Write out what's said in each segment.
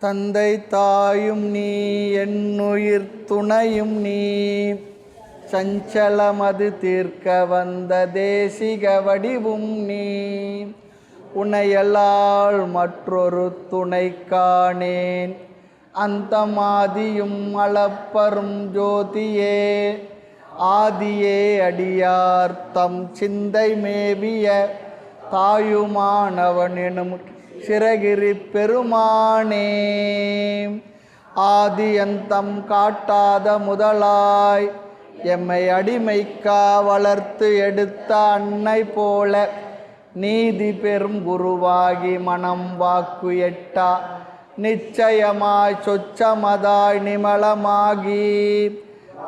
தந்தை தாயும் நீ என்னுயிர் துணையும் நீ சஞ்சலமது தீர்க்க வந்த தேசிக வடிவும் நீ உன்னையல்லால் மற்றொரு துணை காணேன் அந்த மாதியும் அளப்பரும் ஜோதியே ஆதியே அடியார் தம் சிந்தை மேவிய தாயுமானவன் எனும் சிறகிரி பெருமானே ஆதியந்தம் காட்டாத முதலாய் எம்மை அடிமைக்கா வளர்த்து எடுத்த அன்னை போல நீதி பெரும் குருவாகி மனம் வாக்கு எட்டா நிச்சயமாய் சொச்சமதாய் நிமலமாகி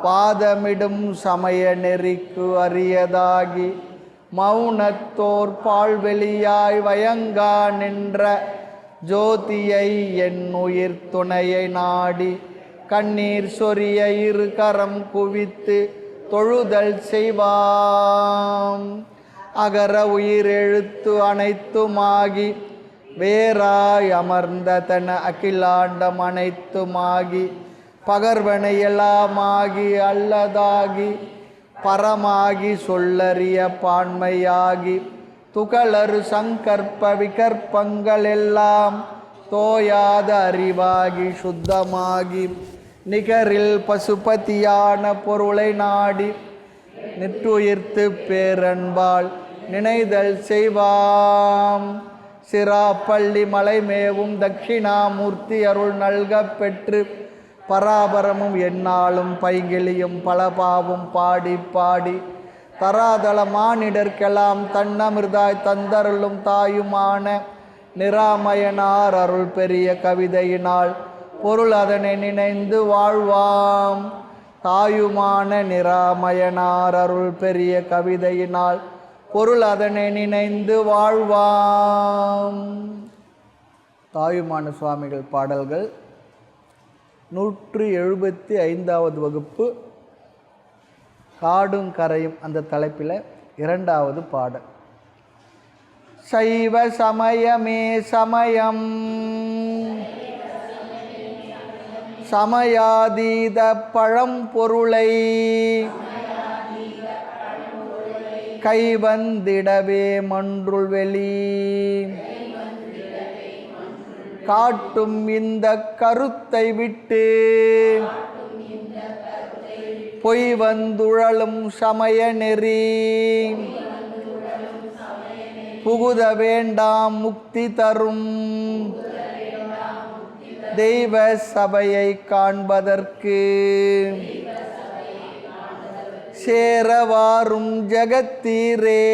பாதமிடும் சமய நெறிக்கு அரியதாகி மௌனத்தோர் பால்வெளியாய் வயங்கா நின்ற ஜோதியை என் உயிர் துணையை நாடி கண்ணீர் சொரிய இரு கரம் குவித்து தொழுதல் செய்வாம் அகர உயிர் எழுத்து அனைத்துமாகி வேறாய் அமர்ந்த தன அகிலாண்டம் அனைத்துமாகி பகர்வனையெல்லாமாகி அல்லதாகி பரமாகி சொல்லறிய பான்மையாகி துகளறு சங்கற்ப விகற்பங்கள் எல்லாம் தோயாத அறிவாகி சுத்தமாகி நிகரில் பசுபதியான பொருளை நாடி நிற்றுயிர்த்து பேரன்பால் நினைதல் செய்வாம் சிராப்பள்ளி மலை மேவும் தட்சிணாமூர்த்தி அருள் நல்க பெற்று பராபரமும் எந்நாளும் பைங்கிளியும் பலபாவும் பாடி பாடி தராதள மானிடர்க்கெல்லாம் தன்னமிர்தாய் தந்தருளும் தாயுமான நிராமயனார் அருள் பெரிய கவிதையினால் பொருள் அதனை நினைந்து வாழ்வாம் தாயுமான நிராமயனார் அருள் பெரிய கவிதையினால் பொருள் அதனை நினைந்து வாழ்வாம். தாயுமான சுவாமிகள் பாடல்கள் 175வது வகுப்பு காடும் கரையும் அந்த தலைப்பில் 2வது பாடல். சைவ சமயமே சமயம் சமயாதீத பழம்பொருளை கைவந்திடவே மன்றுள் வெளி காட்டும் இந்த கருத்தை விட்டு பொய் வந்துழலும் சமய நெறி புகுத வேண்டாம் முக்தி தரும் தெய்வ சபையை காண்பதற்கு சேரவாரும் ஜகத்தீரே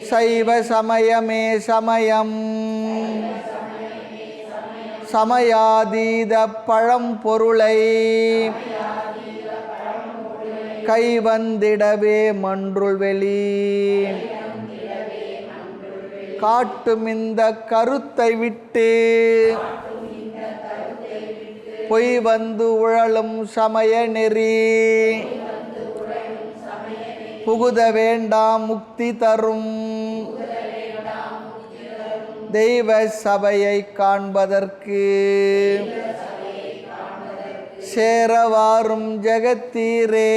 சைவ சமயமே சமயம் சமயாதீத பழம்பொருளை கைவந்திடவே மன்றுள் வெளி காட்டும் இந்த கருத்தை விட்டு பொய் வந்து உழலும் சமய நெறி புகுத வேண்டாம் முக்தி தரும் தெய்வ சபையை காண்பதற்கு சேரவாரும் ஜெகத்தீரே.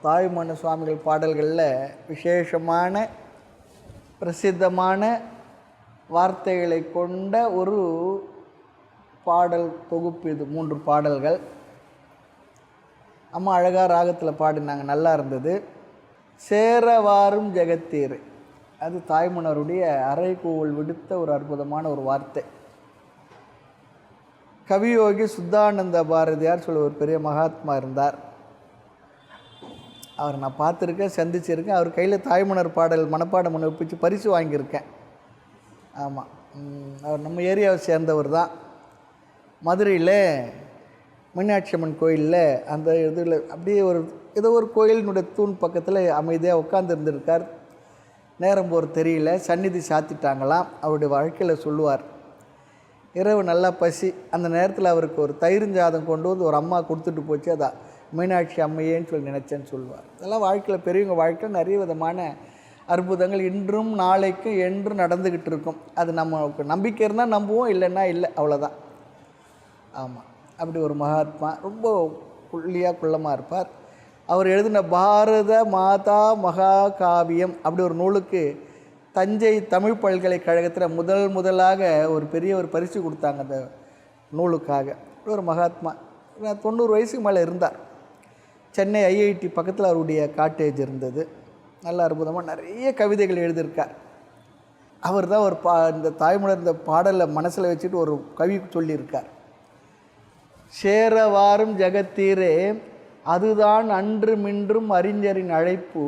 தாயுமான சுவாமிகள் பாடல்களில் விசேஷமான பிரசித்தமான வார்த்தைகளை கொண்ட ஒரு பாடல் தொகுப்பு இது. 3 பாடல்கள். அம்மா அழகாக ராகத்தில் பாடினாங்க, நல்லா இருந்தது. சேரவாரும் ஜெகத்தீர், அது தாய்மன்னருடைய அறைகூவல் விடுத்த ஒரு அற்புதமான ஒரு வார்த்தை. கவியோகி சுத்தானந்த பாரதியார் சொல்ல ஒரு பெரிய மகாத்மா இருந்தார். அவர் நான் பார்த்துருக்கேன், சந்திச்சிருக்கேன். அவர் கையில் தாய்மன்னர் பாடல் மனப்பாடம் பண்ண ஒப்பிச்சு பரிசு வாங்கியிருக்கேன். ஆமாம், அவர் நம்ம ஏரியாவை சேர்ந்தவர் தான். மதுரையில் மீனாட்சி அம்மன் கோயிலில் அந்த இதில் அப்படியே ஏதோ ஒரு கோயிலினுடைய தூண் பக்கத்தில் அமைதியாக உட்காந்துருந்துருக்கார். நேரம் போகிற தெரியல, சந்நிதி சாத்திட்டாங்களாம். அவருடைய வாழ்க்கையில் சொல்லுவார், இரவு நல்லா பசி. அந்த நேரத்தில் அவருக்கு ஒரு தயிர் சாதம் கொண்டு வந்து ஒரு அம்மா கொடுத்துட்டு போச்சு. அதை மீனாட்சி அம்மையேன்னு சொல்லி நினச்சேன்னு சொல்லுவார். இதெல்லாம் வாழ்க்கையில் பெரியவங்க வாழ்க்கையில் நிறைய விதமான அற்புதங்கள் இன்றும் நாளைக்கும் என்றும் நடந்துக்கிட்டு இருக்கும். அது நமக்கு நம்பிக்கை இருந்தால் நம்புவோம், இல்லைன்னா இல்லை, அவ்வளோதான். ஆமாம், அப்படி ஒரு மகாத்மா, ரொம்ப குள்ளியாக குள்ளமாக இருப்பார். அவர் எழுதின பாரத மாதா மகாகாவியம் அப்படி ஒரு நூலுக்கு தஞ்சை தமிழ் பல்கலைக்கழகத்தில் முதலாக ஒரு பெரிய ஒரு பரிசு கொடுத்தாங்க அந்த நூலுக்காக. ஒரு மகாத்மா 90 வயசுக்கு மேலே இருந்தார். சென்னை ஐஐடி பக்கத்தில் அவருடைய காட்டேஜ் இருந்தது. நல்ல அற்புதமாக நிறைய கவிதைகள் எழுதியிருக்கார். அவர் தான் ஒரு இந்த தாய்மலர் இந்த பாடலை மனசில் வச்சுட்டு ஒரு கவி சொல்லியிருக்கார். சேரவாரும் ஜகத்தீரே அதுதான் அன்று மின்றும் அறிஞரின் அழைப்பு,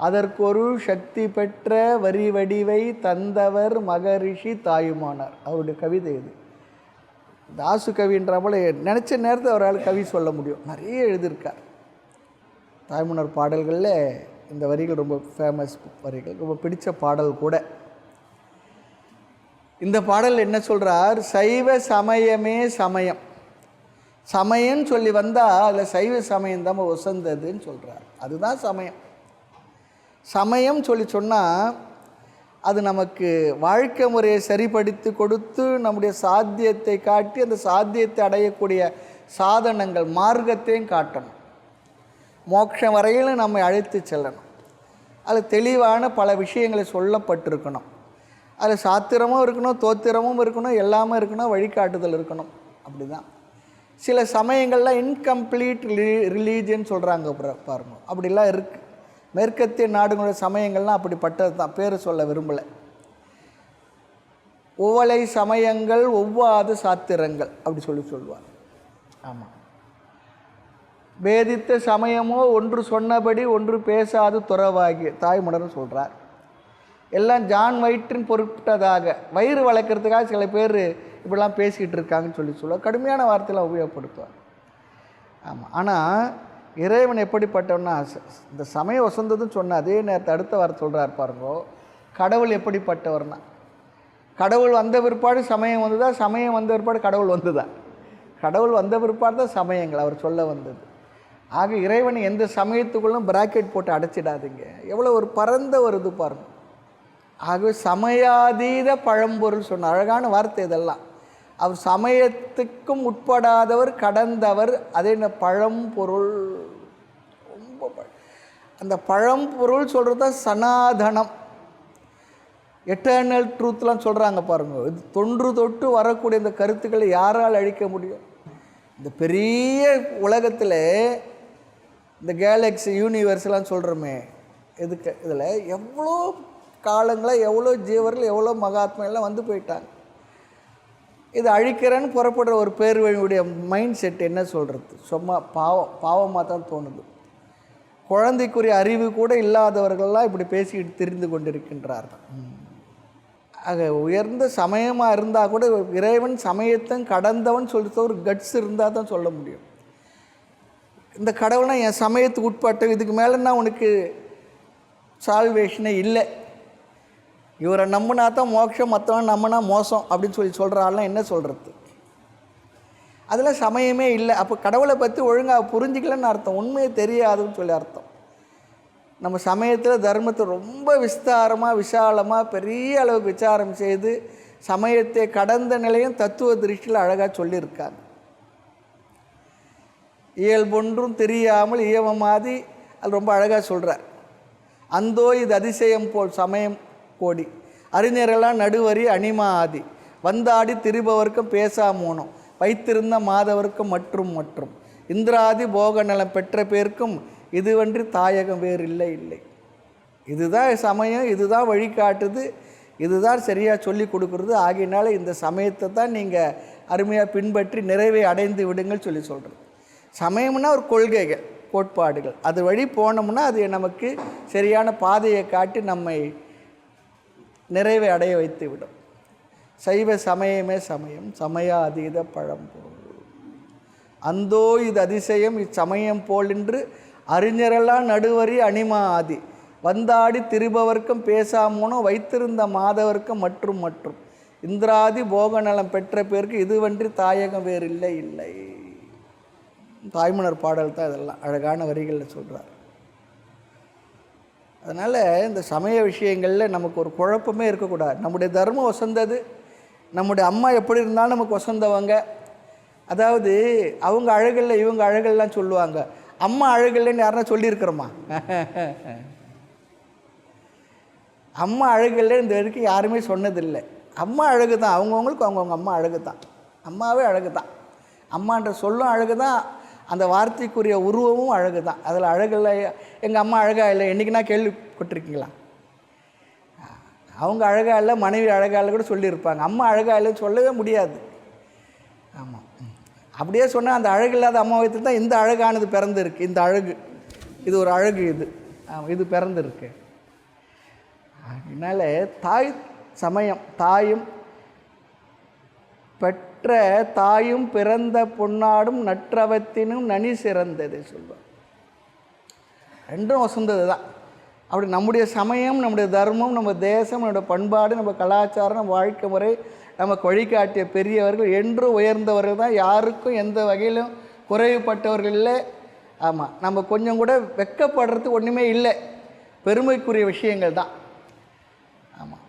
அதற்கொரு சக்தி பெற்ற வரி வடிவை தந்தவர் மகரிஷி தாயுமானார். அவருடைய கவிதை இது. தாசு கவின்ற போல நினச்ச நேரத்தில் அவரால் கவி சொல்ல முடியும். நிறைய எழுதியிருக்கார். தாய்மலர் பாடல்களில் இந்த வரிகள் ரொம்ப ஃபேமஸ் வரிகள், ரொம்ப பிடித்த பாடல் கூட. இந்த பாடல் என்ன சொல்கிறார்? சைவ சமயமே சமயம். சமயம்னு சொல்லி வந்தால் அதில் சைவ சமயம் தான் உசந்ததுன்னு சொல்கிறார். அதுதான் சமயம். சமயம் சொல்லி சொன்னால் அது நமக்கு வாழ்க்கை முறையை சரிப்படுத்தி கொடுத்து நம்முடைய சாத்தியத்தை காட்டி அந்த சாத்தியத்தை அடையக்கூடிய சாதனங்கள் மார்க்கத்தையும் காட்டணும். மோட்சம் வரையிலும் நம்மை அழைத்து செல்லணும். அதில் தெளிவான பல விஷயங்களை சொல்லப்பட்டிருக்கணும். அதில் சாத்திரமும் இருக்கணும், தோத்திரமும் இருக்கணும், எல்லாமே இருக்கணும், வழிகாட்டுதல் இருக்கணும். அப்படி தான் சில சமயங்கள்லாம் இன்கம்ப்ளீட் ரிலீஜியன் சொல்கிறாங்க பாருங்க. அப்படிலாம் இருக்குது. மேற்கத்திய நாடுகளுடைய சமயங்கள்லாம் அப்படிப்பட்டது தான். பேர் சொல்ல விரும்பலை. ஒவ்வொலை சமயங்கள் ஒவ்வாது சாத்திரங்கள் அப்படி சொல்லுவார். ஆமாம். வேதித்த சமயமோ ஒன்று சொன்னபடி ஒன்று பேசாது துறவாகி தாய்மலர்னு சொல்கிறார். எல்லாம் ஜான் வயிற்றின் பொருட்டதாக, வயிறு வளர்க்குறதுக்காக சில பேர் இப்படிலாம் பேசிக்கிட்டு இருக்காங்கன்னு சொல்லுவார். கடுமையான வார்த்தையெல்லாம் உபயோகப்படுத்துவார். ஆமாம். ஆனால் இறைவன் எப்படிப்பட்டவன்னா, இந்த சமயம் வசந்ததுன்னு சொன்ன அதே நேரத்தை அடுத்த வாரம் சொல்கிறார் பாருங்கோ. கடவுள் எப்படிப்பட்டவர்னா, கடவுள் வந்த பிற்பாடு சமயம் வந்துதா, சமயம் வந்த பிற்பாடு கடவுள் வந்துதா? கடவுள் வந்த பிற்பாடு தான் சமயங்கள் அவர் சொல்ல வந்தது. ஆக இறைவனை எந்த சமயத்துக்குள்ளும் பிராக்கெட் போட்டு அடைச்சிடாதீங்க. எவ்வளோ ஒரு பரந்த ஒரு இது பாருங்கள். ஆகவே சமயாதீத பழம்பொருள் சொன்ன அழகான வார்த்தை இதெல்லாம். அவர் சமயத்துக்கும் உட்படாதவர், கடந்தவர். அதே பழம்பொருள். ரொம்ப அந்த பழம்பொருள் சொல்கிறது தான் சனாதனம், எட்டர்னல் ட்ரூத்லாம் சொல்கிறாங்க பாருங்கள். இது தொன்று தொட்டு வரக்கூடிய இந்த கருத்துக்களை யாரால் அழிக்க முடியும்? இந்த பெரிய உலகத்தில் இந்த கேலக்ஸி யூனிவர்ஸ்லாம் சொல்கிறோமே, இதுக்கு இதில் எவ்வளோ காலங்களாக எவ்வளோ ஜீவர்கள் எவ்வளோ மகாத்மா எல்லாம் வந்து போயிட்டாங்க. இது அழிக்கிறேன்னு புறப்படுற ஒரு பேர்வழியுடைய மைண்ட் செட் என்ன சொல்கிறது? சும்மா பாவமாக தான் தோணுது. குழந்தைக்குரிய அறிவு கூட இல்லாதவர்கள்லாம் இப்படி பேசிக்கிட்டு திரிந்து கொண்டிருக்கின்றார்கள். ஆக உயர்ந்த சமயமாக இருந்தால் கூட இறைவன் சமயத்தை கடந்தவன் சொல்லிட்டு ஒரு கட்ஸ் இருந்தால் தான் சொல்ல முடியும். இந்த கடவுள்னா என் சமயத்துக்கு உட்பட்ட, இதுக்கு மேலேன்னா உனக்கு சால்வேஷனே இல்லை, இவரை நம்பினா தான் மோட்சம், மற்றவன் நம்பினா மோசம் அப்படின்னு சொல்கிறாள்லாம் என்ன சொல்கிறது? அதில் சமயமே இல்லை. அப்போ கடவுளை பற்றி ஒழுங்காக புரிஞ்சிக்கலன்னு அர்த்தம், உண்மையை தெரியாதுன்னு சொல்லி அர்த்தம். நம்ம சமயத்தில் தர்மத்தை ரொம்ப விஸ்தாரமாக விசாலமாக பெரிய அளவுக்கு விசாரம் செய்து சமயத்தை கடந்த நிலையும் தத்துவ திருஷ்டியில் அழகாக சொல்லியிருக்காங்க. இயல்பொன்றும் தெரியாமல் இயவமாதி அது ரொம்ப அழகாக சொல்கிறார். அந்தோ இது அதிசயம் போல் சமயம் கோடி, அறிஞரெல்லாம் நடுவரி அனிமா ஆதி, வந்தாடி திரிபவர்க்கும் பேசாமோனும், வைத்திருந்த மாதவர்க்கும் மற்றும் மற்றும் இந்திராதி போக நலம் பெற்ற பேருக்கும் இதுவன்றி தாயகம் வேறு இல்லை இல்லை. இதுதான் சமயம், இதுதான் வழிகாட்டுது, இதுதான் சரியாக சொல்லி கொடுக்குறது. ஆகையினால இந்த சமயத்தை தான் நீங்கள் அருமையாக பின்பற்றி நிறைவை அடைந்து விடுங்கள் சொல்லி சொல்கிறது. சமயம்னா ஒரு கொள்கைகள், கோட்பாடுகள், அது வழி போனோம்னா அது நமக்கு சரியான பாதையை காட்டி நம்மை நிறைவை அடைய வைத்து விடும். சைவ சமயமே சமயம், சமய அதீத பழம்பொருள். அந்தோ இது அதிசயம் இச்சமயம் போலென்று அறிஞரெல்லாம் நடுவரி அனிமா ஆதி, வந்தாடி திரிபவர்க்கும் பேசாமோனோ, வைத்திருந்த மாதவர்க்கும் மற்றும் மற்றும் இந்திராதி போக நலம் பெற்ற பேருக்கு இதுவன்றி தாயகம் வேறு இல்லை இல்லை. தாய்மலர் பாடல் தான் இதெல்லாம் அழகான வரிகளில் சொல்கிறார். அதனால் இந்த சமய விஷயங்களில் நமக்கு ஒரு குழப்பமே இருக்கக்கூடாது. நம்முடைய தர்மம் வசந்தது, நம்முடைய அம்மா எப்படி இருந்தாலும் நமக்கு வசந்தவங்க. அதாவது அவங்க அழகில்லை இவங்க அழகெல்லாம் சொல்லுவாங்க, அம்மா அழகில்லைன்னு யாருன்னா சொல்லியிருக்கிறோமா? அம்மா அழகில்லை இந்த வரைக்கும் யாருமே சொன்னதில்லை. அம்மா அழகு தான், அவங்கவுங்களுக்கு அவங்கவுங்க அம்மா அழகு தான், அம்மாவே அழகு தான். அம்மான்ற சொல்லும் அழகு தான், அந்த வார்த்தைக்குரிய உருவமும் அழகு தான். அதில் அழகில்லை, எங்கள் அம்மா அழகாக இல்லை என்றைக்குன்னா கேள்விப்பட்டிருக்கீங்களா? அவங்க அழகாக இல்லை, மனைவி அழகாக இல்லை கூட சொல்லியிருப்பாங்க. அம்மா அழகாக இல்லைன்னு சொல்லவே முடியாது. ஆமாம், அப்படியே சொன்னால் அந்த அழகு இல்லாத அம்மா வைத்து தான் இந்த அழகானது பிறந்திருக்கு. இந்த அழகு, இது ஒரு அழகு, இது பிறந்திருக்கு. அதனால் தாய் சமயம், தாயும் பெற்ற தாயும் பிறந்த பொன்னாடும் நற்றவத்தினும் நனி சிறந்தது சொல்லுவார். ரெண்டும் வசந்தது தான். அப்படி நம்முடைய சமயம், நம்முடைய தர்மம், நம்ம தேசம், நம்முடைய பண்பாடு, நம்ம கலாச்சாரம், நம்ம வாழ்க்கை முறை, நமக்கு வழிகாட்டிய பெரியவர்கள் என்றும் உயர்ந்தவர்கள் தான். யாருக்கும் எந்த வகையிலும் குறைவுபட்டவர்கள் இல்லை. ஆமாம், நம்ம கொஞ்சம் கூட வெட்கப்படுறதுக்கு ஒன்றுமே இல்லை, பெருமைக்குரிய விஷயங்கள் தான். ஆமாம்,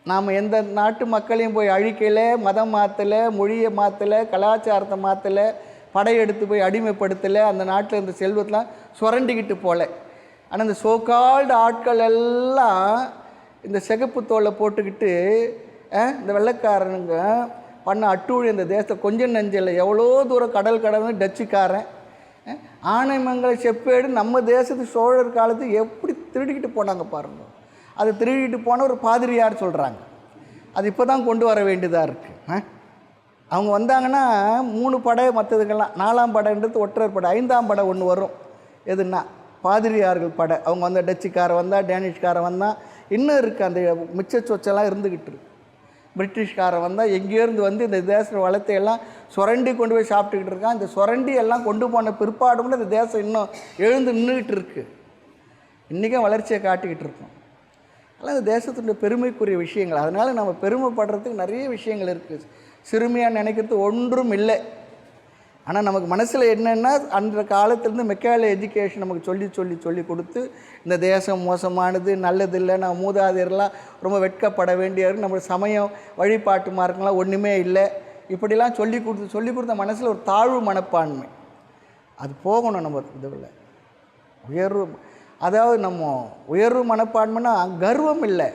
நாம் எந்த நாட்டு மக்களையும் போய் அழிக்கலை, மதம் மாற்றலை, மொழியை மாற்றலை, கலாச்சாரத்தை மாற்றலை, படையெடுத்து போய் அடிமைப்படுத்தலை, அந்த நாட்டில் இருந்த செல்வத்தெலாம் சுரண்டிக்கிட்டு போகல. ஆனால் இந்த சோகால்டு ஆட்கள் எல்லாம் இந்த சிகப்பு தோலை போட்டுக்கிட்டு இந்த வெள்ளைக்காரனுங்க பண்ண அட்டூழி இந்த தேசத்தை கொஞ்சம் நெஞ்சில் எவ்வளோ தூரம் கடல் கடந்து டச்சுக்காரன் ஆனைமங்கல செப்பேடு நம்ம தேசத்து சோழர் காலத்து எப்படி திருடிக்கிட்டு போனாங்க பாருங்க. அது திருடிக்கிட்டு போன ஒரு பாதிரியார் சொல்கிறாங்க. அது இப்போ தான் கொண்டு வர வேண்டியதாக இருக்குது. அவங்க வந்தாங்கன்னா 3 படை, மற்றதுக்கெல்லாம் 4ஆம் படைன்றது ஒற்றர் படை, 5ஆம் படை ஒன்று வரும். எதுன்னா பாதிரியார்கள் படை. அவங்க வந்து டச்சுக்காரன் வந்தால், டேனிஷ்காரன் வந்தால், இன்னும் இருக்குது அந்த மிச்ச சொச்செல்லாம் இருந்துக்கிட்டு இருக்கு. பிரிட்டிஷ்காரன் வந்தால் எங்கேருந்து வந்து இந்த தேச வளத்தையெல்லாம் சுரண்டி கொண்டு போய் சாப்பிட்டுக்கிட்டு இருக்கான். இந்த சுரண்டி எல்லாம் கொண்டு போன பிற்பாடும் இந்த தேசம் இன்னும் எழுந்து நின்றுக்கிட்டு இருக்குது. இன்றைக்கும் வளர்ச்சியை காட்டிக்கிட்டு இருக்கோம். அதனால் இந்த தேசத்துடைய பெருமைக்குரிய விஷயங்கள். அதனால் நம்ம பெருமைப்படுறதுக்கு நிறைய விஷயங்கள் இருக்குது. சிறுமையாக நினைக்கிறது ஒன்றும் இல்லை. ஆனால் நமக்கு மனசில் என்னென்னா, அந்த காலத்துலேருந்து மெக்கானிக்கல் எஜுகேஷன் நமக்கு சொல்லி கொடுத்து இந்த தேசம் மோசமானது, நல்லதில்லை, நம்ம மூதாதையர்லாம் ரொம்ப வெட்கப்பட வேண்டியவர், நம்ம சமயம் வழிபாட்டு மார்க்கெலாம் ஒன்றுமே இல்லை, இப்படிலாம் சொல்லி கொடுத்த மனசில் ஒரு தாழ்வு மனப்பான்மை அது போகணும். நம்ம இதில் உயர்வு, அதாவது நம்ம உயர்வு மனப்பான்மைனா கர்வம் இல்லை,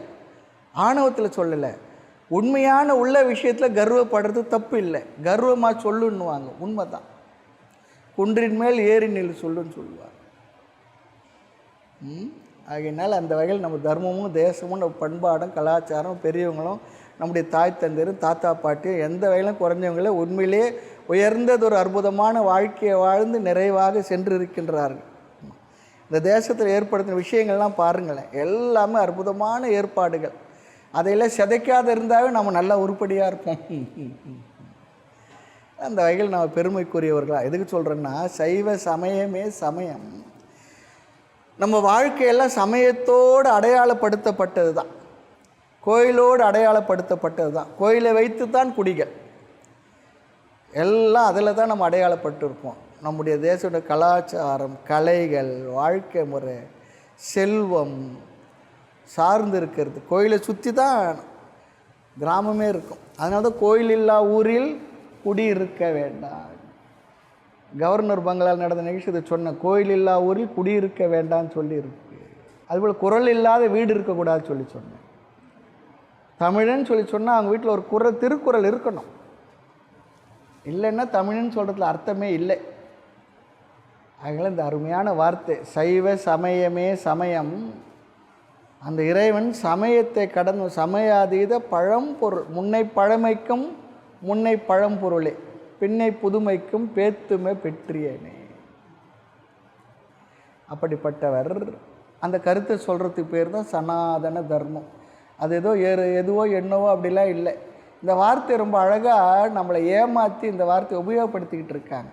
ஆணவத்தில் சொல்லலை. உண்மையான உள்ள விஷயத்தில் கர்வப்படுறது தப்பு இல்லை. கர்வமாக சொல்லுன்னுவாங்க, உண்மை தான். குன்றின் மேல் ஏறி நில் சொல்லுன்னு சொல்லுவாங்க. ஆகையினால் அந்த வகையில் நம்ம தர்மமும் தேசமும் நம்ம பண்பாடும் கலாச்சாரம் பெரியவங்களும் நம்முடைய தாய் தந்தையரும் தாத்தா பாட்டியும் எந்த வகையிலும் குறைஞ்சவங்களே உண்மையிலே உயர்ந்தது ஒரு அற்புதமான வாழ்க்கையை வாழ்ந்து நிறைவாக சென்றிருக்கின்றார்கள். இந்த தேசத்தில் ஏற்படுத்தின விஷயங்கள்லாம் பாருங்களேன், எல்லாமே அற்புதமான ஏற்பாடுகள். அதையெல்லாம் சிதைக்காத இருந்தாவே நம்ம நல்லா உருப்படியாக இருப்போம். அந்த வகையில் நம்ம பெருமைக்குரியவர்களாக. எதுக்கு சொல்கிறேன்னா, சைவ சமயமே சமயம். நம்ம வாழ்க்கையெல்லாம் சமயத்தோடு அடையாளப்படுத்தப்பட்டது தான், கோயிலோடு அடையாளப்படுத்தப்பட்டது தான். கோயிலை வைத்து தான் குடிகள் எல்லாம் அதில் தான் நம்ம அடையாளப்பட்டிருப்போம். நம்முடைய தேசத்துடைய கலாச்சாரம், கலைகள், வாழ்க்கை முறை, செல்வம் சார்ந்து இருக்கிறது. கோயிலை சுற்றி தான் கிராமமே இருக்கும். அதனால தான் கோயில் இல்லா ஊரில் குடியிருக்க வேண்டாம். கவர்னர் பங்களால் நடந்த நிகழ்ச்சி இதை சொன்ன, கோயில் இல்லா ஊரில் குடியிருக்க வேண்டாம்னு சொல்லி இருக்கு. அதுபோல் குரல் இல்லாத வீடு இருக்கக்கூடாதுன்னு சொல்லி சொன்னேன். தமிழன்னு சொல்லி சொன்னால் அவங்க வீட்டில் ஒரு திருக்குறள் இருக்கணும். இல்லைன்னா தமிழ்னு சொல்கிறதுல அர்த்தமே இல்லை. அதனால் இந்த அருமையான வார்த்தை சைவ சமயமே சமயம். அந்த இறைவன் சமயத்தை கடந்து சமயாதீத பழம்பொருள். முன்னை பழமைக்கும் முன்னை பழம்பொருளே, பின்னை புதுமைக்கும் பேத்துமை பெற்றியனே. அப்படிப்பட்டவர். அந்த கருத்தை சொல்கிறதுக்கு பேர் தான் சனாதன தர்மம். அது எதுவோ என்னவோ அப்படிலாம் இல்லை. இந்த வார்த்தை ரொம்ப அழகாக நம்மளை ஏமாற்றி இந்த வார்த்தையை உபயோகப்படுத்திக்கிட்டு இருக்காங்க.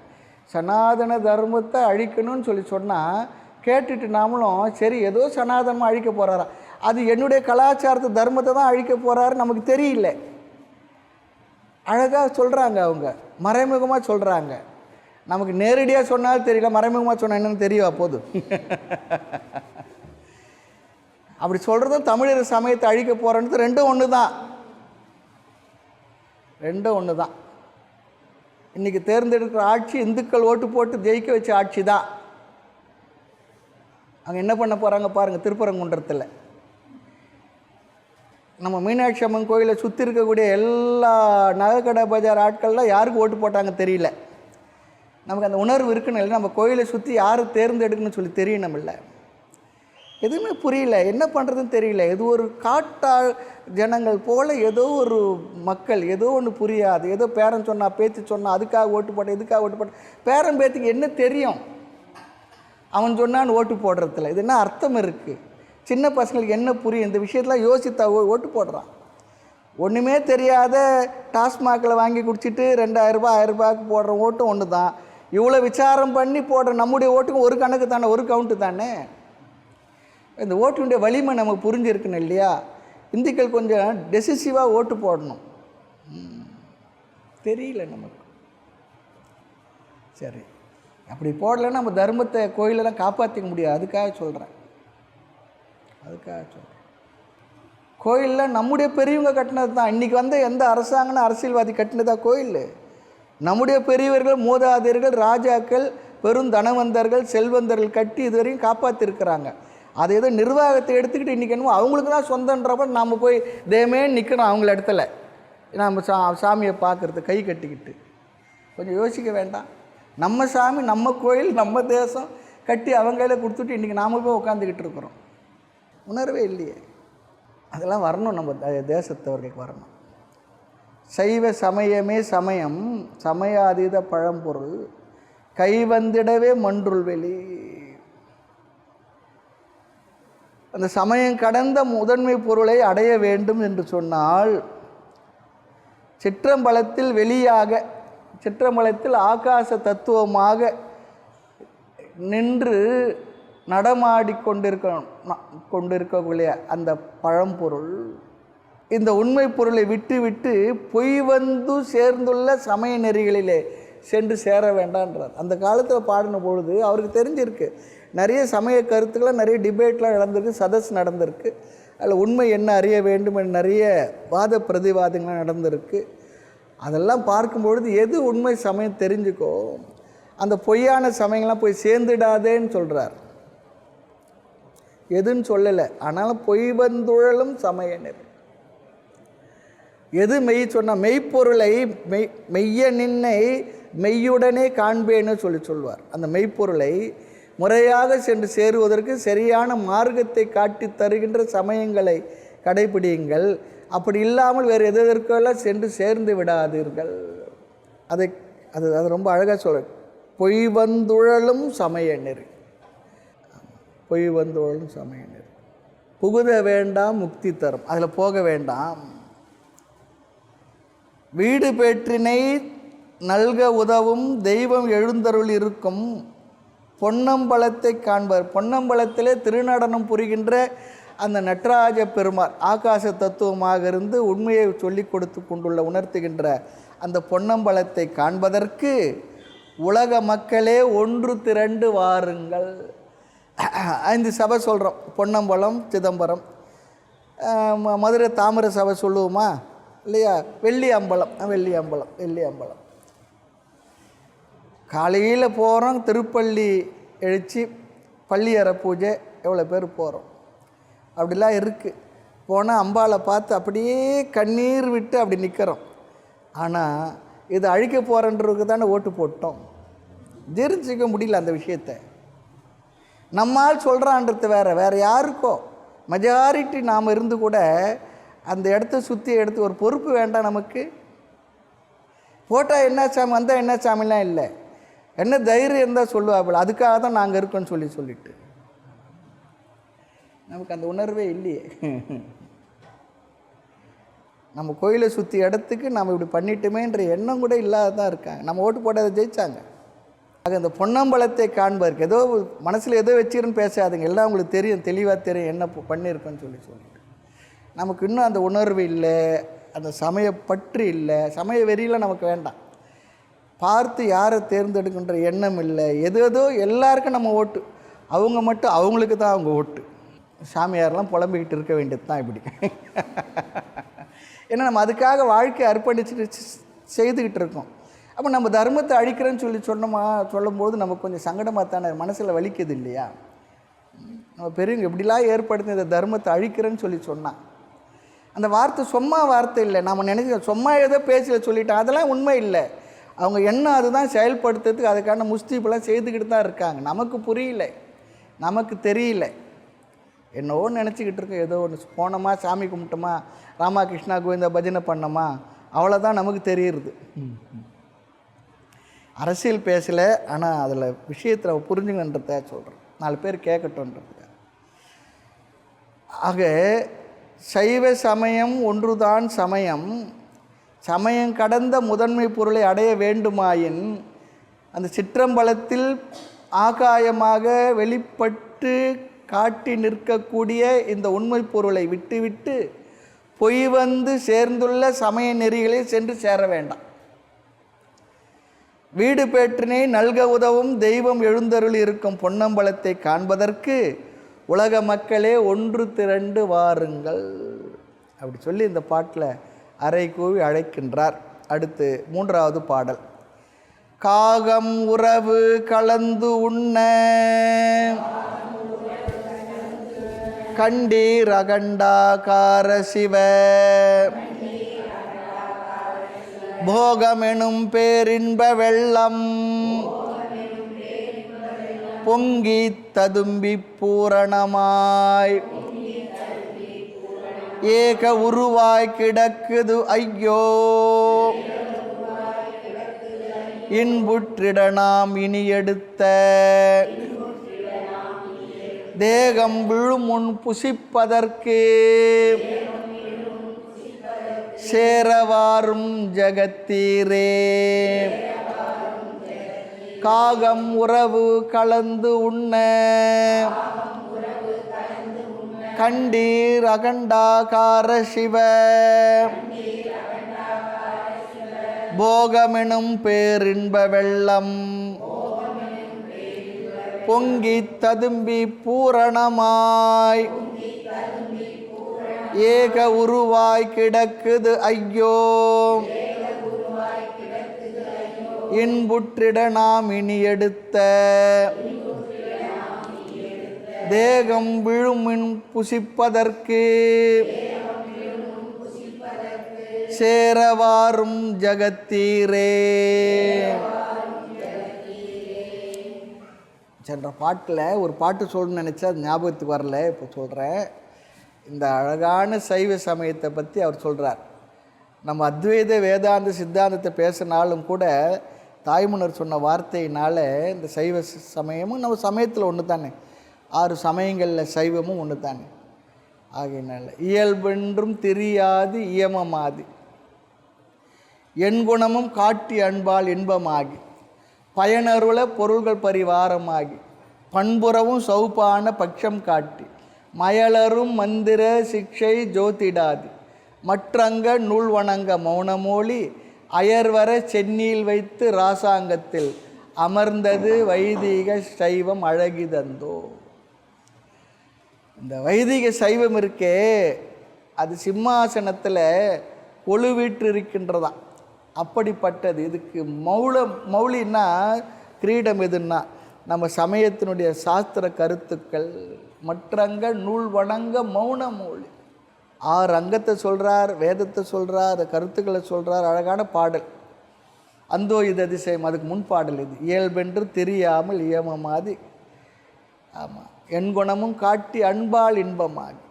சனாதன தர்மத்தை அழிக்கணும்னு சொல்லி சொன்னால் கேட்டுட்டு நாமளும் சரி ஏதோ சனாதனமாக அழிக்க போகிறாரா, அது என்னுடைய கலாச்சாரத்து தர்மத்தை தான் அழிக்க போகிறாரு நமக்கு தெரியல. அழகாக சொல்கிறாங்க, அவங்க மறைமுகமாக சொல்கிறாங்க. நமக்கு நேரடியாக சொன்னாலும் தெரியல, மறைமுகமாக சொன்னால் என்னன்னு தெரியவா போது. அப்படி சொல்கிறதும் தமிழர் சமயத்தை அழிக்க போகிறன்றது ரெண்டும் ஒன்று தான். ரெண்டும் ஒன்று தான். இன்றைக்கி தேர்ந்தெடுக்கிற ஆட்சி இந்துக்கள் ஓட்டு போட்டு ஜெயிக்க வச்ச ஆட்சி தான். அங்கே என்ன பண்ண போகிறாங்க பாருங்கள். திருப்பரங்குன்றத்தில் நம்ம மீனாட்சி அம்மன் கோயிலை சுற்றி இருக்கக்கூடிய எல்லா நகைக்கடை பஜார் ஆட்கள்லாம் யாருக்கு ஓட்டு போட்டாங்க தெரியல. நமக்கு அந்த உணர்வு இருக்குன்னு இல்லை, நம்ம கோயிலை சுற்றி யார் தேர்ந்தெடுக்கணும்னு சொல்லி தெரியணும் இல்லை. எதுவுமே புரியல, என்ன பண்ணுறதுன்னு தெரியல. இது ஒரு காட்டா ஜனங்கள் போல் ஏதோ ஒரு மக்கள், ஏதோ ஒன்று புரியாது. ஏதோ பேரன் சொன்னால் பேச்சு சொன்னால் அதுக்காக ஓட்டு போட்டேன், இதுக்காக ஓட்டு போட்டேன். பேரன் பேத்துக்கு என்ன தெரியும்? அவன் சொன்னான்னு ஓட்டு போடுறதில்ல இது என்ன அர்த்தம் இருக்குது? சின்ன பசங்களுக்கு என்ன புரியும்? இந்த விஷயத்தில் யோசித்தா ஓட்டு போடுறான். ஒன்றுமே தெரியாத டாஸ்மாகில் வாங்கி குடிச்சிட்டு 2000 ரூபாய் 1000 ரூபாய்க்கு போடுற ஓட்டும் ஒன்று தான். இவ்வளோ விசாரம் பண்ணி போடுற நம்முடைய ஓட்டுக்கும் ஒரு கணக்கு தானே, ஒரு கவுண்ட்டு தானே. இந்த ஓட்டுடைய வலிமை நமக்கு புரிஞ்சிருக்குன்னு இல்லையா? இந்துக்கள் கொஞ்சம் டெசிசிவாக ஓட்டு போடணும். தெரியல நமக்கு. சரி, அப்படி போடலைன்னா நம்ம தர்மத்தை கோயிலெல்லாம் காப்பாற்றிக்க முடியாது. அதுக்காக சொல்கிறேன். கோயிலில் நம்முடைய பெரியவங்க கட்டினது தான். இன்றைக்கி வந்து எந்த அரசாங்கன்னு அரசியல்வாதி கட்டினதா கோயில்? நம்முடைய பெரியவர்கள், மூதாதையர்கள், ராஜாக்கள், பெரும் தனவந்தர்கள், செல்வந்தர்கள் கட்டி இதுவரையும் காப்பாற்றிருக்கிறாங்க. அதை ஏதோ நிர்வாகத்தை எடுத்துக்கிட்டு இன்றைக்கி என்னமோ அவங்களுக்கு தான் சொந்தன்றப்ப நாம் போய் தேமே நிற்கணும் அவங்கள இடத்துல. நம்ம சாமியை பார்க்குறது கை கட்டிக்கிட்டு கொஞ்சம் யோசிக்க வேண்டாம்? நம்ம சாமி, நம்ம கோயில், நம்ம தேசம் கட்டி அவங்க கையில் கொடுத்துட்டு இன்றைக்கி நாம் போய் உட்காந்துக்கிட்டு இருக்கிறோம். உணர்வே இல்லையே. அதெல்லாம் வரணும், நம்ம தேசத்தவர்களுக்கு வரணும். சைவ சமயமே சமயம், சமயாதீத பழம்பொருள் கைவந்திடவே மன்றுள் வெளி. அந்த சமயம் கடந்த முதன்மை பொருளை அடைய வேண்டும் என்று சொன்னால் சிற்றம்பலத்தில் வெளியாக, சிற்றம்பலத்தில் ஆகாச தத்துவமாக நின்று நடமாடி கொண்டிருக்கக்கூடிய அந்த பழம்பொருள் இந்த உண்மை பொருளை விட்டு விட்டு பொய் வந்து சேர்ந்துள்ள சமய நெறிகளிலே சென்று சேர வேண்டான்றார். அந்த காலத்தில் பாடின பொழுது அவருக்கு தெரிஞ்சிருக்கு, நிறைய சமய கருத்துக்கெல்லாம் நிறைய டிபேட்லாம் நடந்திருக்கு, சதஸ் நடந்திருக்கு. அதில் உண்மை என்ன அறிய வேண்டும் என்று நிறைய வாத பிரதிவாதங்கள்லாம் நடந்திருக்கு. அதெல்லாம் பார்க்கும்பொழுது எது உண்மை சமயம் தெரிஞ்சுக்கோ, அந்த பொய்யான சமயங்கள்லாம் போய் சேர்ந்துடாதேன்னு சொல்கிறார். எதுன்னு சொல்லலை, ஆனாலும் பொய் வந்துழலும் சமய நெறி. எது மெய் சொன்னால் மெய்ப்பொருளை மெய்ய நின்னை மெய்யுடனே காண்பேன்னு சொல்லுவார். அந்த மெய்ப்பொருளை முறையாக சென்று சேருவதற்கு சரியான மார்க்கத்தை காட்டி தருகின்ற சமயங்களை கடைபிடியுங்கள். அப்படி இல்லாமல் வேறு எதற்கெல்லாம் சென்று சேர்ந்து விடாதீர்கள். அது ரொம்ப அழகாக சொல்ல, பொய் வந்துழலும் சமய நெறி. பொய் வந்துழலும் சமய நெறி. புகுத வேண்டாம் முக்தி தரும், அதில் போக வேண்டாம். வீடு பேற்றினை நல்க உதவும் தெய்வம் எழுந்தருள் இருக்கும் பொன்னம்பலத்தை காண்பர். பொன்னம்பலத்திலே திருநடனம் புரிகின்ற அந்த நடராஜ பெருமாள் ஆகாச தத்துவமாக இருந்து உண்மையை சொல்லி கொடுத்து கொண்டுள்ள உணர்த்துகின்ற அந்த பொன்னம்பலத்தை காண்பதற்கு உலக மக்களே ஒன்று திரண்டு வாருங்கள். 5 சபை சொல்கிறோம், பொன்னம்பலம், சிதம்பரம், மதுரை தாமிர சபை சொல்லுவோமா இல்லையா? வெள்ளி அம்பலம். காலையில் போகிறோம், திருப்பள்ளி எழுச்சி, பள்ளியற பூஜை, எவ்வளோ பேர் போகிறோம். அப்படிலாம் இருக்குது. போனால் அம்பாளை பார்த்து அப்படியே கண்ணீர் விட்டு அப்படி நிற்கிறோம். ஆனால் இது அழிக்க போகிறன்றதுக்கு தானே ஓட்டு போட்டோம். ஜீர்ணிச்சிக்க முடியல அந்த விஷயத்தை. நம்மால் சொல்கிறான்றது வேறு யாருக்கோ மெஜாரிட்டி நாம் இருந்து கூட அந்த இடத்த சுற்றி எடுத்து ஒரு பொறுப்பு வேண்டாம் நமக்கு? போட்டால் என்ன சாமி, வந்தால் என்ன சாமிலாம் இல்லை, என்ன தைரியம் இருந்தால் சொல்லுவாப்பில், அதுக்காக தான் நாங்கள் இருக்கோன்னு சொல்லிட்டு நமக்கு அந்த உணர்வே இல்லையே. நம்ம கோயிலை சுற்றி இடத்துக்கு நம்ம இப்படி பண்ணிட்டோமேன்ற எண்ணம் கூட இல்லாத தான் இருக்காங்க. நம்ம ஓட்டு போட்டாத ஜெயித்தாங்க. ஆக இந்த பொன்னம்பலத்தை காண்பதற்கு ஏதோ மனசில் ஏதோ வச்சுருன்னு பேசாதுங்க. எல்லாம் உங்களுக்கு தெரியும், தெளிவாக தெரியும் என்ன பண்ணியிருக்கோன்னு சொல்லிட்டு நமக்கு இன்னும் அந்த உணர்வு இல்லை, அந்த சமய பற்று இல்லை, சமய வெறியில் நமக்கு வேண்டாம். பார்த்து யாரை தேர்ந்தெடுக்கின்ற எண்ணம் இல்லை. எதோ எல்லாருக்கும் நம்ம ஓட்டு, அவங்க மட்டும் அவங்களுக்கு தான் அவங்க ஓட்டு. சாமியாரெலாம் புலம்பிக்கிட்டு இருக்க வேண்டியது தான் இப்படி. ஏன்னா நம்ம அதுக்காக வாழ்க்கையை அர்ப்பணிச்சுட்டு செய்துக்கிட்டு இருக்கோம். அப்போ நம்ம தர்மத்தை அழிக்கிறேன்னு சொல்லும்போது நமக்கு கொஞ்சம் சங்கடமாக தானே, மனசில் வலிக்குது இல்லையா? நம்ம பெரியவங்க எப்படிலாம் ஏற்படுத்தி இந்த தர்மத்தை அழிக்கிறேன்னு சொன்னால், அந்த வார்த்தை சும்மா வார்த்தை இல்லை. நம்ம நினைச்ச சும்மா ஏதோ பேச்சில் சொல்லிட்டோம், அதெல்லாம் உண்மை இல்லை. அவங்க என்ன அதுதான் செயல்படுத்துறதுக்கு அதுக்கான முஸ்தீபெல்லாம் செய்துக்கிட்டு தான் இருக்காங்க. நமக்கு புரியல, நமக்கு தெரியல, என்னவோ நினச்சிக்கிட்டு இருக்கோம். ஏதோ ஒன்று போனோமா, சாமி கும்பிட்டோமா, ராமா கிருஷ்ணா கோவிந்தா பஜனை பண்ணோமா, அவ்வளோதான் நமக்கு தெரியுது. அரசியல் பேசலை, ஆனால் அதில் விஷயத்தில் புரிஞ்சுங்கன்றத சொல்கிறேன், 4 பேர் கேட்கட்டும்ன்றது. ஆக சைவ சமயம் ஒன்றுதான் சமயம். சமயம் கடந்த முதன்மை பொருளை அடைய வேண்டுமாயின் அந்த சிற்றம்பலத்தில் ஆகாயமாக வெளிப்பட்டு காட்டி நிற்கக்கூடிய இந்த உண்மை பொருளை விட்டுவிட்டு பொய் வந்து சேர்ந்துள்ள சமய நெறிகளில் சென்று சேர வேண்டாம். வீடு பேற்றினை நல்க உதவும் தெய்வம் எழுந்தருள் இருக்கும் பொன்னம்பலத்தை காண்பதற்கு உலக மக்களே ஒன்று திரண்டு வாருங்கள் அப்படி சொல்லி இந்த பாட்டில் அரை கூவி அழைக்கின்றார். அடுத்து 3வது பாடல். காகம் உறவு கலந்து உண்ண கண்டீர் அகண்டாகார சிவ போகமெனும் பேரின்ப வெள்ளம் பொங்கி ததும்பி பூரணமாய் ஏக உருவாய் கிடக்குது ஐயோ இன்புற்றிட நாம் இனி எடுத்த தேகம் விழுமுன் புசிப்பதற்கு சேரவாரும் ஜகத்தீரே. காகம் உறவு கலந்து உண்ண கண்டீர் அகண்டாகார சிவ போகமெனும் பேரின்ப வெள்ளம் பொங்கி ததும்பி பூரணமாய் ஏக உருவாய் கிடக்குது ஐயோ இன்புற்றிட நாம் இனி எடுத்த தேகம் விழுமின் புசிப்பதற்கு சேரவாரும் ஜகத்தீரே. சென்ற பாட்டில் ஒரு பாட்டு சொல்லணும்னு நினச்சா அது ஞாபகத்துக்கு வரல, இப்போ சொல்கிறேன். இந்த அழகான சைவ சமயத்தை பற்றி அவர் சொல்கிறார். நம்ம அத்வைத வேதாந்த சித்தாந்தத்தை பேசினாலும் கூட தாய்மன்னர் சொன்ன வார்த்தையினால் இந்த சைவ சமயமும் நம்ம சமயத்தில் ஒன்று தானே, 6 சமயங்களில் சைவமும் ஒன்று தானே. ஆகையினால இயல்பென்றும் தெரியாது இயமமாதி என் குணமும் காட்டி அன்பால் இன்பமாகி பயனருள பொருள்கள் பரிவாரமாகி பண்புறவும் சௌப்பான பட்சம் காட்டி மயலரும் மந்திர சிக்ஷை ஜோதிடாதி மற்றங்க நூல் வணங்க மௌனமோலி அயர்வர சென்னியில் வைத்து ராசாங்கத்தில் அமர்ந்தது வைதிக சைவம் அழகிதந்தோ. இந்த வைதிக சைவம் இருக்கே, அது சிம்மாசனத்தில் கொலுவீற்று இருக்கின்றதான், அப்படிப்பட்டது. இதுக்கு மௌலின்னா கிரீடம் எதுன்னா நம்ம சமயத்தினுடைய சாஸ்திர கருத்துக்கள். மற்றங்க நூல் வணங்க மௌன மொழி 6 அங்கத்தை சொல்கிறார், வேதத்தை சொல்கிறார், அந்த கருத்துக்களை சொல்கிறார். அழகான பாடல். அந்தோ இது அதிசயம், அதுக்கு முன் பாடல் இது. இயல்பென்று தெரியாமல் இயமமாதி, ஆமாம், என் குணமும் காட்டி அன்பால் இன்பமாகி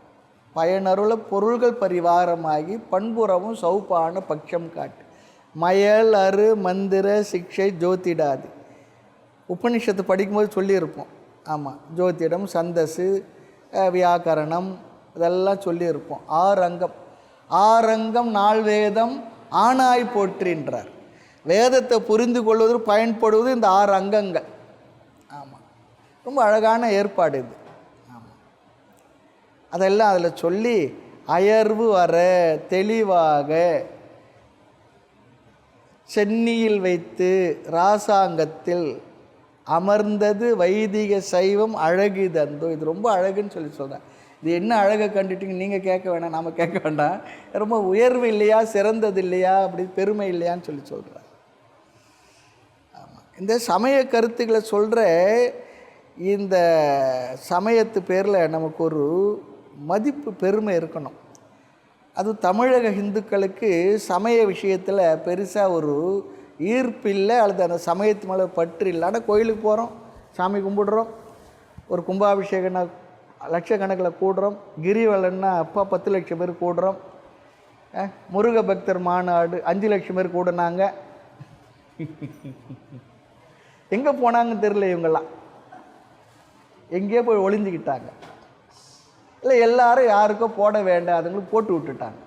பயனருள பொருள்கள் பரிவாரமாகி பண்புறவும் சௌப்பான பட்சம் காட்டி மயல் அரு மந்திர சிக்ஷை ஜோதிடாது. உபனிஷத்து படிக்கும்போது சொல்லியிருப்போம். ஆமாம், ஜோதிடம், சந்தஸு, வியாக்கரணம் இதெல்லாம் சொல்லியிருப்போம். 6 அங்கம். 6 அங்கம் 4 வேதம் ஆனாய் போற்றின்றார். வேதத்தை புரிந்து கொள்வதற்கு பயன்படுவது இந்த 6 அங்கங்கள். ஆமாம், ரொம்ப அழகான ஏற்பாடு இது. ஆமாம், அதெல்லாம் அதில் சொல்லி அயர்வு வர தெளிவாக சென்னியில் வைத்து ராசாங்கத்தில் அமர்ந்தது வைதிக சைவம் அழகு தந்தோ. இது ரொம்ப அழகுன்னு சொல்கிறேன். இது என்ன அழகை கண்டுட்டீங்க நீங்கள் கேட்க வேணாம், நாம் கேட்க வேண்டாம். ரொம்ப உயர்வு இல்லையா, சிறந்தது இல்லையா, அப்படி பெருமை இல்லையான்னு சொல்கிறேன். ஆமாம், இந்த சமய கருத்துக்களை சொல்கிற இந்த சமயத்து பேரில் நமக்கு ஒரு மதிப்பு பெருமை இருக்கணும். அது தமிழக இந்துக்களுக்கு சமய விஷயத்தில் பெருசாக ஒரு ஈர்ப்பு இல்லை, அல்லது அந்த சமயத்து மேலே பற்று இல்லை. ஆனால் கோயிலுக்கு போகிறோம், சாமி கும்பிடுறோம், ஒரு கும்பாபிஷேகம்னா லட்சக்கணக்கில் கூடுறோம், கிரிவலன்னா அப்பா 10 லட்சம் பேர் கூடுறோம், முருக பக்தர் மாநாடு 5 லட்சம் பேர் கூடுனாங்க. எங்கே போனாங்கன்னு தெரியல, இவங்கெல்லாம் எங்கேயோ போய் ஒளிஞ்சிக்கிட்டாங்க. இல்லை எல்லாரும் யாருக்கோ போட வேண்டாதுங்களுக்கு போட்டு விட்டுட்டாங்க.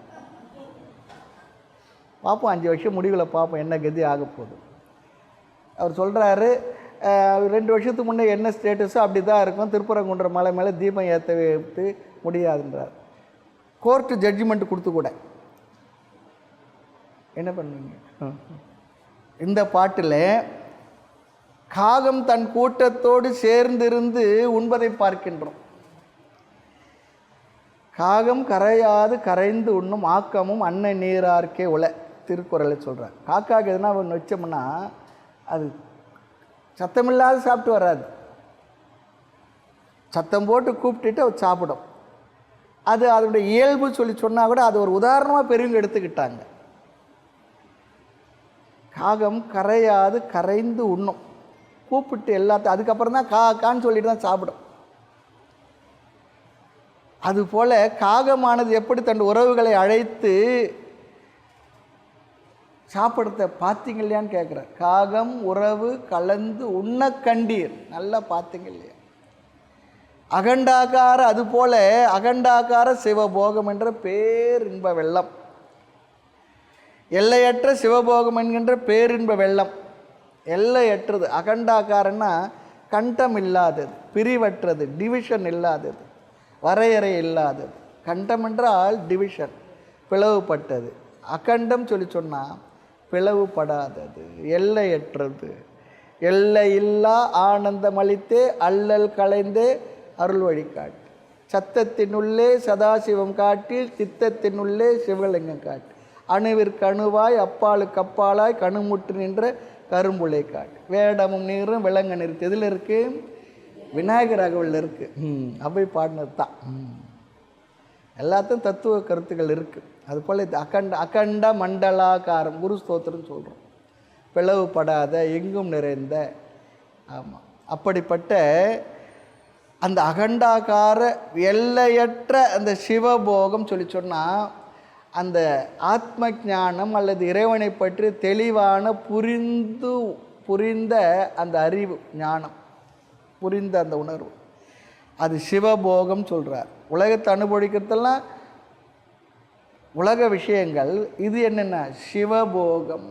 பார்ப்போம், 5 வருஷம் முடிவில் பார்ப்போம் என்ன கதி ஆக போகுது. அவர் சொல்கிறாரு, 2 வருஷத்துக்கு முன்னே என்ன ஸ்டேட்டஸோ அப்படி தான் இருக்கும், திருப்பரங்குன்ற மலை மேலே தீபம் ஏற்ற வைத்து முடியாதுன்றார். கோர்ட்டு ஜட்ஜ்மெண்ட் கொடுத்து கூட என்ன பண்ணுவீங்க? இந்த பாட்டில் காகம் தன் கூட்டத்தோடு சேர்ந்திருந்து உண்பதை பார்க்கின்றோம். காகம் கரையாது கரைந்து உண்ணும் ஆக்கமும் அன்னை நீரார்க்கே உல திருக்குறளை சொல்கிறார். காக்காவுக்கு எதுனா ஒன்று வச்சோம்னா அது சத்தமில்லாத சாப்பிட்டு வராது, சத்தம் போட்டு கூப்பிட்டுட்டு அவர் சாப்பிடும். அது அதனுடைய இயல்பு சொல்லி சொன்னால் கூட அது ஒரு உதாரணமாக பெரியவங்க எடுத்துக்கிட்டாங்க. காகம் கரையாது கரைந்து உண்ணும், கூப்பிட்டு எல்லாத்தையும் அதுக்கப்புறம் தான் கான்னு சொல்லிட்டு தான் சாப்பிடும். அதுபோல் காகமானது எப்படி தன் உறவுகளை அழைத்து சாப்பிடத்தை பார்த்தீங்க இல்லையான்னு கேட்குறார். காகம் உறவு கலந்து உண்ண கண்டீர், நல்லா பார்த்தீங்க இல்லையா? அகண்டாகார, அதுபோல அகண்டாகார சிவபோகம் என்ற பேரின்ப வெள்ளம், எல்லையற்ற சிவபோகம் என்கின்ற பேரின்ப வெள்ளம், எல்லையற்றது. அகண்டாகாரன்னா கண்டம் இல்லாதது, பிரிவற்றது, டிவிஷன் இல்லாதது, வரையறை இல்லாதது. கண்டம் என்றால் டிவிஷன், பிளவுபட்டது. அகண்டம் சொல்லி சொன்னால் பிளவுபடாதது, எல்லையற்றது. எல்லையில்லா ஆனந்தம் அளித்தே அல்லல் களைந்தே அருள் வழிகாட்டு, சத்தத்தினுள்ளே சதாசிவம் காட்டில் சித்தத்தினுள்ளே சிவலிங்கம் காட்டு, அணுவிற்கு அணுவாய் அப்பாலுக்கு அப்பாலாய் கணுமுற்று நின்ற கரும்புளை காட்டு, வேடமும் நீரும் விலங்கு நிறுத்து. எதில் இருக்குது? விநாயகர் அகவலில் இருக்குது. அவை பாடினது தான். எல்லாத்தையும் தத்துவ கருத்துக்கள் இருக்குது. அதுபோல் இது அகண்ட மண்டலாகாரம், குரு ஸ்தோத்திரம் சொல்கிறோம். பிளவுபடாத எங்கும் நிறைந்த. ஆமாம், அப்படிப்பட்ட அந்த அகண்டாகார எல்லையற்ற அந்த சிவபோகம் சொல்லி சொன்னால் அந்த ஆத்ம ஞானம் அல்லது இறைவனை பற்றி தெளிவான புரிந்த அந்த அறிவு ஞானம், புரிந்த அந்த உணர்வு, அது சிவபோகம் சொல்கிறார். உலகத்தை அனுபவிக்கிறதெல்லாம் உலக விஷயங்கள், இது என்னென்ன சிவபோகம்.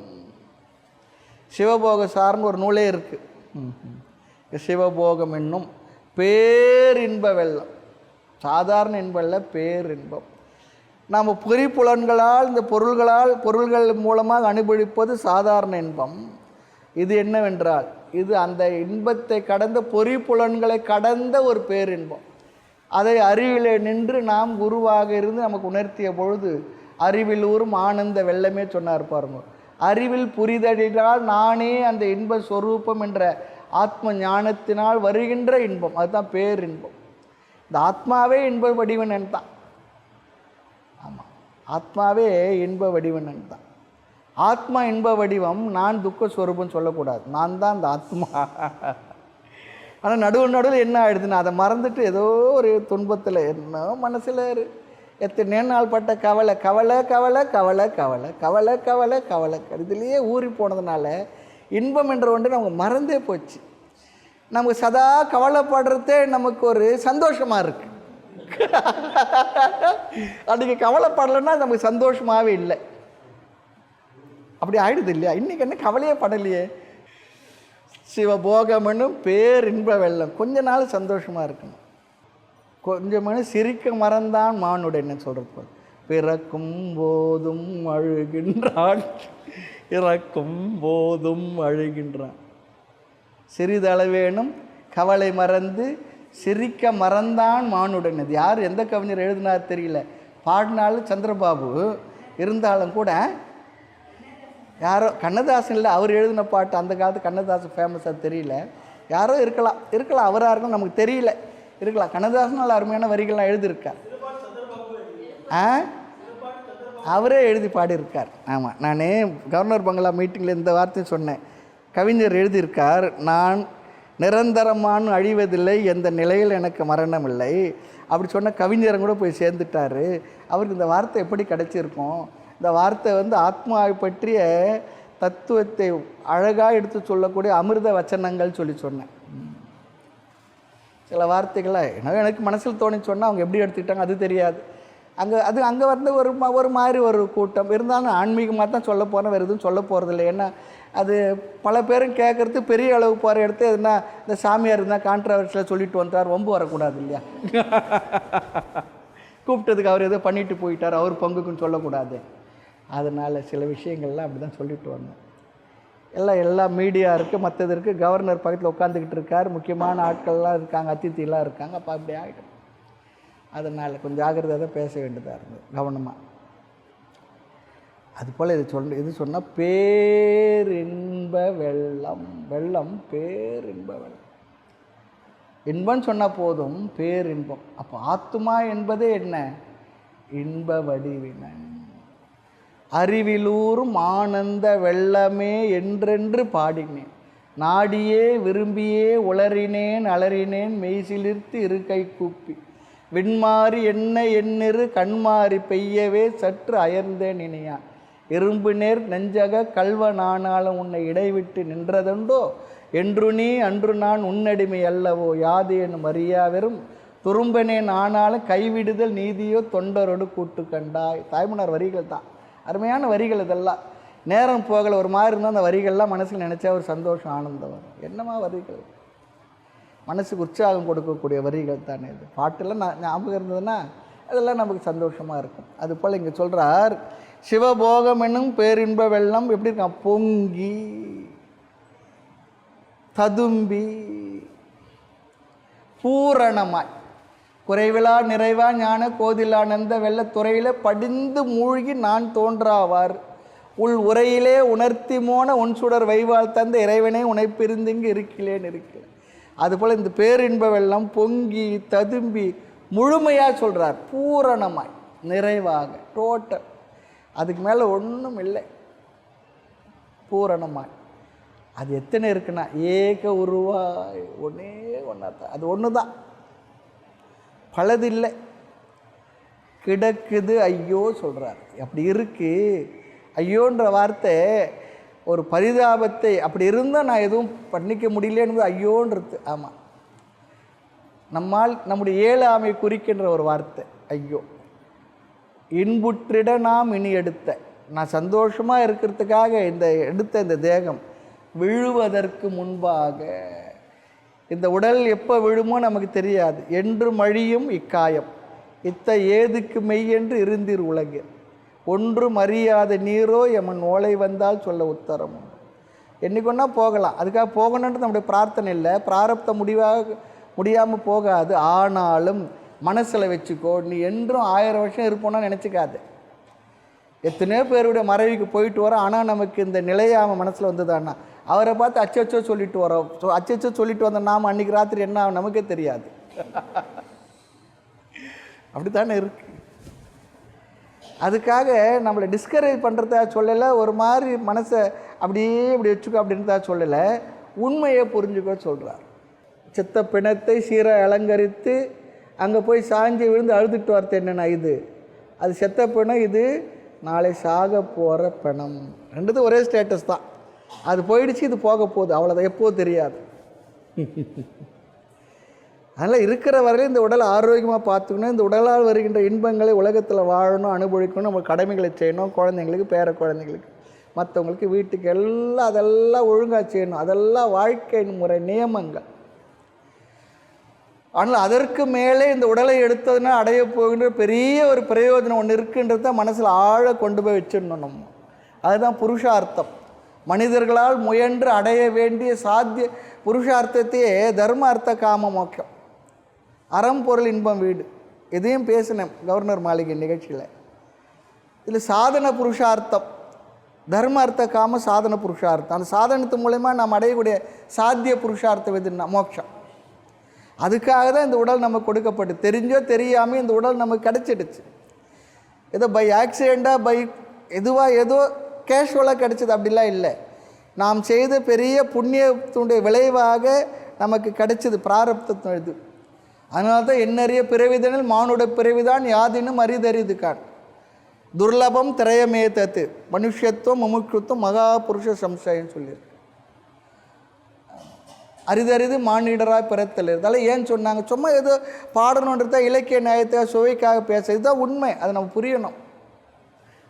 சிவபோக சார்ந்த ஒரு நூலே இருக்குது, சிவபோகம் என்னும் பேரின்ப வெள்ளம். சாதாரண இன்பம் இல்லை, பேரின்பம். நாம் பொறிப்புலன்களால் இந்த பொருள்கள் மூலமாக அனுபவிப்பது சாதாரண இன்பம். இது என்னவென்றால் இது அந்த இன்பத்தை கடந்த பொறிப்புலன்களை கடந்த ஒரு பேரின்பம். அதை அறிவிலே நின்று நாம் குருவாக இருந்து நமக்கு உணர்த்திய பொழுது அறிவில் ஊறும் ஆனந்த வெள்ளமே சொன்னார் பாருங்க. அறிவில் புரிதலினால் நானே அந்த இன்ப ஸ்வரூபம் என்ற ஆத்ம ஞானத்தினால் வருகின்ற இன்பம், அதுதான் பேரின்பம். இந்த ஆத்மாவே இன்ப வடிவனன் தான். ஆமாம், ஆத்மாவே இன்ப வடிவனன் தான். ஆத்மா இன்ப வடிவம், நான் துக்க ஸ்வரூபம் சொல்லக்கூடாது, நான் தான் அந்த ஆத்மா. ஆனால் நடுவில் என்ன ஆகிடுதுன்னா அதை மறந்துட்டு ஏதோ ஒரு துன்பத்தில் என்ன மனசில் எத்தனை நாள் பட்ட கவலை கவலை கவலை கவலை கவலை கவலை கவலை கவலை இதுலேயே ஊறி போனதுனால இன்பம் என்ற ஒன்று நமக்கு மறந்தே போச்சு. நமக்கு சதா கவலைப்படுறதே நமக்கு ஒரு சந்தோஷமாக இருக்குது. அன்றைக்கி கவலைப்படலைன்னா நமக்கு சந்தோஷமாகவே இல்லை. அப்படி ஆகிடுது இல்லையா? இன்றைக்கி என்ன கவலையே படலையே. சிவபோகம்னும் பேரின்ப வெள்ளம். கொஞ்ச நாள் சந்தோஷமாக இருக்கணும். கொஞ்சம் சிரிக்க மறந்தான் மானுடன் சொல்கிறது போது, பிறக்கும் போதும் அழுகின்றாள். இறக்கும் போதும் அழுகின்றான். சிறிதளவேனும் கவலை மறந்து சிரிக்க மறந்தான் மானுடன். இது யார் எந்த கவிஞர் எழுதினார் தெரியல, பாடினாலும் சந்திரபாபு. இருந்தாலும் கூட யாரோ கண்ணதாசன் இல்லை, அவர் எழுதின பாட்டு அந்த காலத்து கண்ணதாசன் ஃபேமஸாக தெரியல, யாரோ இருக்கலாம் அவராக இருக்கும், நமக்கு தெரியல, இருக்கலாம். கண்ணதாசன் நல்ல அருமையான வரிகள்லாம் எழுதியிருக்கார். அவரே எழுதி பாடியிருக்கார். ஆமாம், நான் கவர்னர் பங்களா மீட்டிங்கில் இந்த வார்த்தையை சொன்னேன். கவிஞர் எழுதியிருக்கார், நான் நிரந்தரமான அழிவதில்லை, எந்த நிலையில் எனக்கு மரணம் இல்லை. அப்படி சொன்ன கவிஞரும் கூட போய் சேர்ந்துட்டார். அவருக்கு இந்த வார்த்தை எப்படி கிடைச்சிருக்கும்? இந்த வார்த்தை ஆத்மாவை பற்றிய தத்துவத்தை அழகாக எடுத்து சொல்லக்கூடிய அமிர்த வச்சனங்கள் சொன்னேன். சில வார்த்தைகளை எனக்கு மனசில் தோணி சொன்னால் அவங்க எப்படி எடுத்துக்கிட்டாங்க அது தெரியாது. அங்கே ஒரு மாதிரி ஒரு கூட்டம் இருந்தாலும் ஆன்மீகமாக தான் சொல்ல போகிறேன், வேறு எதுவும் சொல்ல போகிறதில்லை. ஏன்னா அது பல பேரும் கேட்குறது பெரிய அளவு போகிற எடுத்து எதுனா இந்த சாமியார் இருந்தால் கான்ட்ரவர்சியில் சொல்லிட்டு வந்தார், ரொம்ப வரக்கூடாது இல்லையா? கூப்பிட்டதுக்கு அவர் எதோ பண்ணிட்டு போயிட்டார், அவர் பங்குக்குன்னு சொல்லக்கூடாது. அதனால் சில விஷயங்கள்லாம் அப்படி தான் சொல்லிட்டு வந்தோம். எல்லா மீடியா இருக்குது, மற்றது இருக்குது. கவர்னர் பக்கத்தில் உட்காந்துக்கிட்டு இருக்கார், முக்கியமான ஆட்கள்லாம் இருக்காங்க, அதித்திலாம் இருக்காங்க. அப்போ அப்படி ஆகிடும். அதனால் கொஞ்சம் ஜாகிரதையாக தான் பேச வேண்டியதாக இருந்தது, கவனமாக. அதுபோல் இது சொன்னால் பேரின்ப வெள்ளம் பேரின்ப வெள்ளம். இன்பம் சொன்னால் போதும், பேரின்பம். அப்போ ஆத்துமா என்பதே என்ன? இன்ப வடிவினன் அறிவிலூரும் ஆனந்த வெள்ளமே என்றென்று பாடினேன். நாடியே விரும்பியே உளறினேன் அலறினேன் மெய்சிலிர்த்து இருக்கை கூப்பி விண்மாறி என்ன எண்ணிரு கண்மாறி பெய்யவே சற்று அயர்ந்தேன் இனியா. இரும்பு நேர் நெஞ்சக கல்வனானாலும் உன்னை இடைவிட்டு நின்றதுண்டோ என்று நீ அன்று நான் உன்னடிமை அல்லவோ யாது எனும் அறியாவெறும் துரும்பனேன் ஆனாலும் கைவிடுதல் நீதியோ தொண்டரோடு கூட்டு கண்டாய். தாய்மன்னார் வரிகள் தான், அருமையான வரிகள். இதெல்லாம் நேரம் போகலை ஒரு மாதிரி இருந்தால் அந்த வரிகள்லாம் மனசில் நினச்சா ஒரு சந்தோஷம் ஆனந்தம் வரும். என்னமா வரிகள், மனசுக்கு உற்சாகம் கொடுக்கக்கூடிய வரிகள் தானே இது. பாட்டெல்லாம் ஞாபகம் இருந்ததுன்னா அதெல்லாம் நமக்கு சந்தோஷமாக இருக்கும். அதுபோல் இங்கே சொல்கிறார், சிவபோகம் என்னும் பேரின்ப வெள்ளம் எப்படி இருக்கான்? பொங்கி ததும்பி பூரணமாய் குறைவிலா நிறைவா ஞான கோதிலானந்த வெள்ளத்துறையில் படிந்து மூழ்கி நான் தோன்றாவார் உள் உரையிலே உணர்த்தி மோன உன் சுடர் வைவால் தந்த இறைவனே உனை பிரிந்திங்கு இருக்கிறேன். அதுபோல் இந்த பேரின்ப வெள்ளம் பொங்கி ததும்பி முழுமையாக சொல்கிறார், பூரணமாய் நிறைவாக டோட்டல், அதுக்கு மேலே ஒன்றும் இல்லை, பூரணமாய். அது எத்தனை இருக்குன்னா ஏக உருவாய் ஒன்றே ஒன்றா தான், அது ஒன்று தான், பலது இல்லை. கிடக்குது ஐயோ சொல்கிறார். அப்படி இருக்குது ஐயோன்ற வார்த்தை ஒரு பரிதாபத்தை, அப்படி இருந்தால் நான் எதுவும் பண்ணிக்க முடியலன்னு ஐயோன்றது. ஆமாம், நம்மால் நம்முடைய ஏழாமை குறிக்கின்ற ஒரு வார்த்தை ஐயோ. இன்புற்றிட நாம் இனி எடுத்த, நான் சந்தோஷமாக இருக்கிறதுக்காக எடுத்த இந்த தேகம் விழுவதற்கு முன்பாக, இந்த உடல் எப்போ விழுமோ நமக்கு தெரியாது. என்று மழியும் இக்காயம் இத்த ஏதுக்கு மெய்யென்று இருந்தீர் உலகு ஒன்றும் அறியாத நீரோ எமன் ஓலை வந்தால் சொல்ல உத்தரமும். என்றைக்கொன்னா போகலாம், அதுக்காக போகணுன்றது நம்முடைய பிரார்த்தனை இல்லை, பிராரப்த முடியாமல் போகாது. ஆனாலும் மனசில் வச்சுக்கோ, நீ என்றும் 1000 வருஷம் இருப்போன்னா நினச்சிக்காது. எத்தனையோ பேருடைய மறைவுக்கு போயிட்டு வரோம், ஆனால் நமக்கு இந்த நிலையாமல் மனசில் வந்ததான்னா அவரை பார்த்து அச்சச்சோ சொல்லிட்டு வரோம். அச்சச்சோ சொல்லிட்டு வந்த நாம் அன்றைக்கி ராத்திரி என்ன நமக்கே தெரியாது. அப்படி தானே இருக்கு. அதுக்காக நம்மளை டிஸ்கரேஜ் பண்ணுறதா சொல்லலை, ஒரு மாதிரி மனசை அப்படியே இப்படி வச்சுக்கோ அப்படின்றதா சொல்லலை, உண்மையை புரிஞ்சுக்க சொல்கிறார். செத்த பிணத்தை சீராக அலங்கரித்து அங்கே போய் சாஞ்சி விழுந்து அழுதுட்டு வரது என்னென்னா இது, அது செத்த பிணம், இது நாளை சாக போகிற பிணம். ரெண்டுத்தும் ஒரே ஸ்டேட்டஸ் தான். அது போயிடுச்சு, இது போக போகுது, அவ்வளோதான், எப்போது தெரியாது. அதனால் இருக்கிற வரையில் இந்த உடலை ஆரோக்கியமாக பார்த்துக்கணும். இந்த உடலால் வருகின்ற இன்பங்களை உலகத்தில் வாழணும், அனுபவிக்கணும், நம்ம கடமைகளை செய்யணும். குழந்தைங்களுக்கு, பேர குழந்தைங்களுக்கு, மற்றவங்களுக்கு, வீட்டுக்கு எல்லாம் அதெல்லாம் ஒழுங்காக செய்யணும். அதெல்லாம் வாழ்க்கை முறை நியமங்கள். ஆனால் அதற்கு மேலே இந்த உடலை எடுத்ததுன்னா அடைய போகின்ற பெரிய ஒரு பிரயோஜனம் ஒன்று இருக்குன்றது தான் மனசில் ஆழ கொண்டு போய் வச்சிடணும். நம்ம அதுதான் புருஷார்த்தம். மனிதர்களால் முயன்று அடைய வேண்டிய சாத்திய புருஷார்த்தத்தையே தர்ம அர்த்த காம மோட்சம், அறம் பொருள் இன்பம் வீடு, இதையும் பேசினேன் கவர்னர் மாளிகை நிகழ்ச்சியில். இதில் சாதன புருஷார்த்தம், தர்ம அர்த்த காம சாதன புருஷார்த்தம். அந்த சாதனத்து மூலமா நாம் அடையக்கூடிய சாத்திய புருஷார்த்தம் எதுன்னா மோட்சம். அதுக்காக தான் இந்த உடல் நமக்கு கொடுக்கப்பட்டு, தெரிஞ்சோ தெரியாமல் இந்த உடல் நமக்கு கிடச்சிடுச்சு. ஏதோ பை ஆக்சிடெண்ட்டாக பை ஏதோ கேஷுவலாக கிடச்சிது அப்படிலாம் இல்லை. நாம் செய்த பெரிய புண்ணியத்துடைய விளைவாக நமக்கு கிடைச்சது பிராரப்தம் இது. அதனால தான் எண்ணறிய பிறவிதனில் மானுட பிறவிதான் யாதினும் அரிதறிது கான், துர்லபம் திரயமே தத்து மனுஷத்துவம் முமுட்சுத்துவம் மகா புருஷ சம்சயன்னு சொல்லியிருக்கு. அரிதறிது மானிடராக பிறத்தல். இதெல்லாம் ஏன் சொன்னாங்க? சும்மா ஏதோ பாடணுன்றத இலக்கிய நியாயத்தை சுவைக்காக பேச, இதுதான் உண்மை. அதை நம்ம புரியணும்.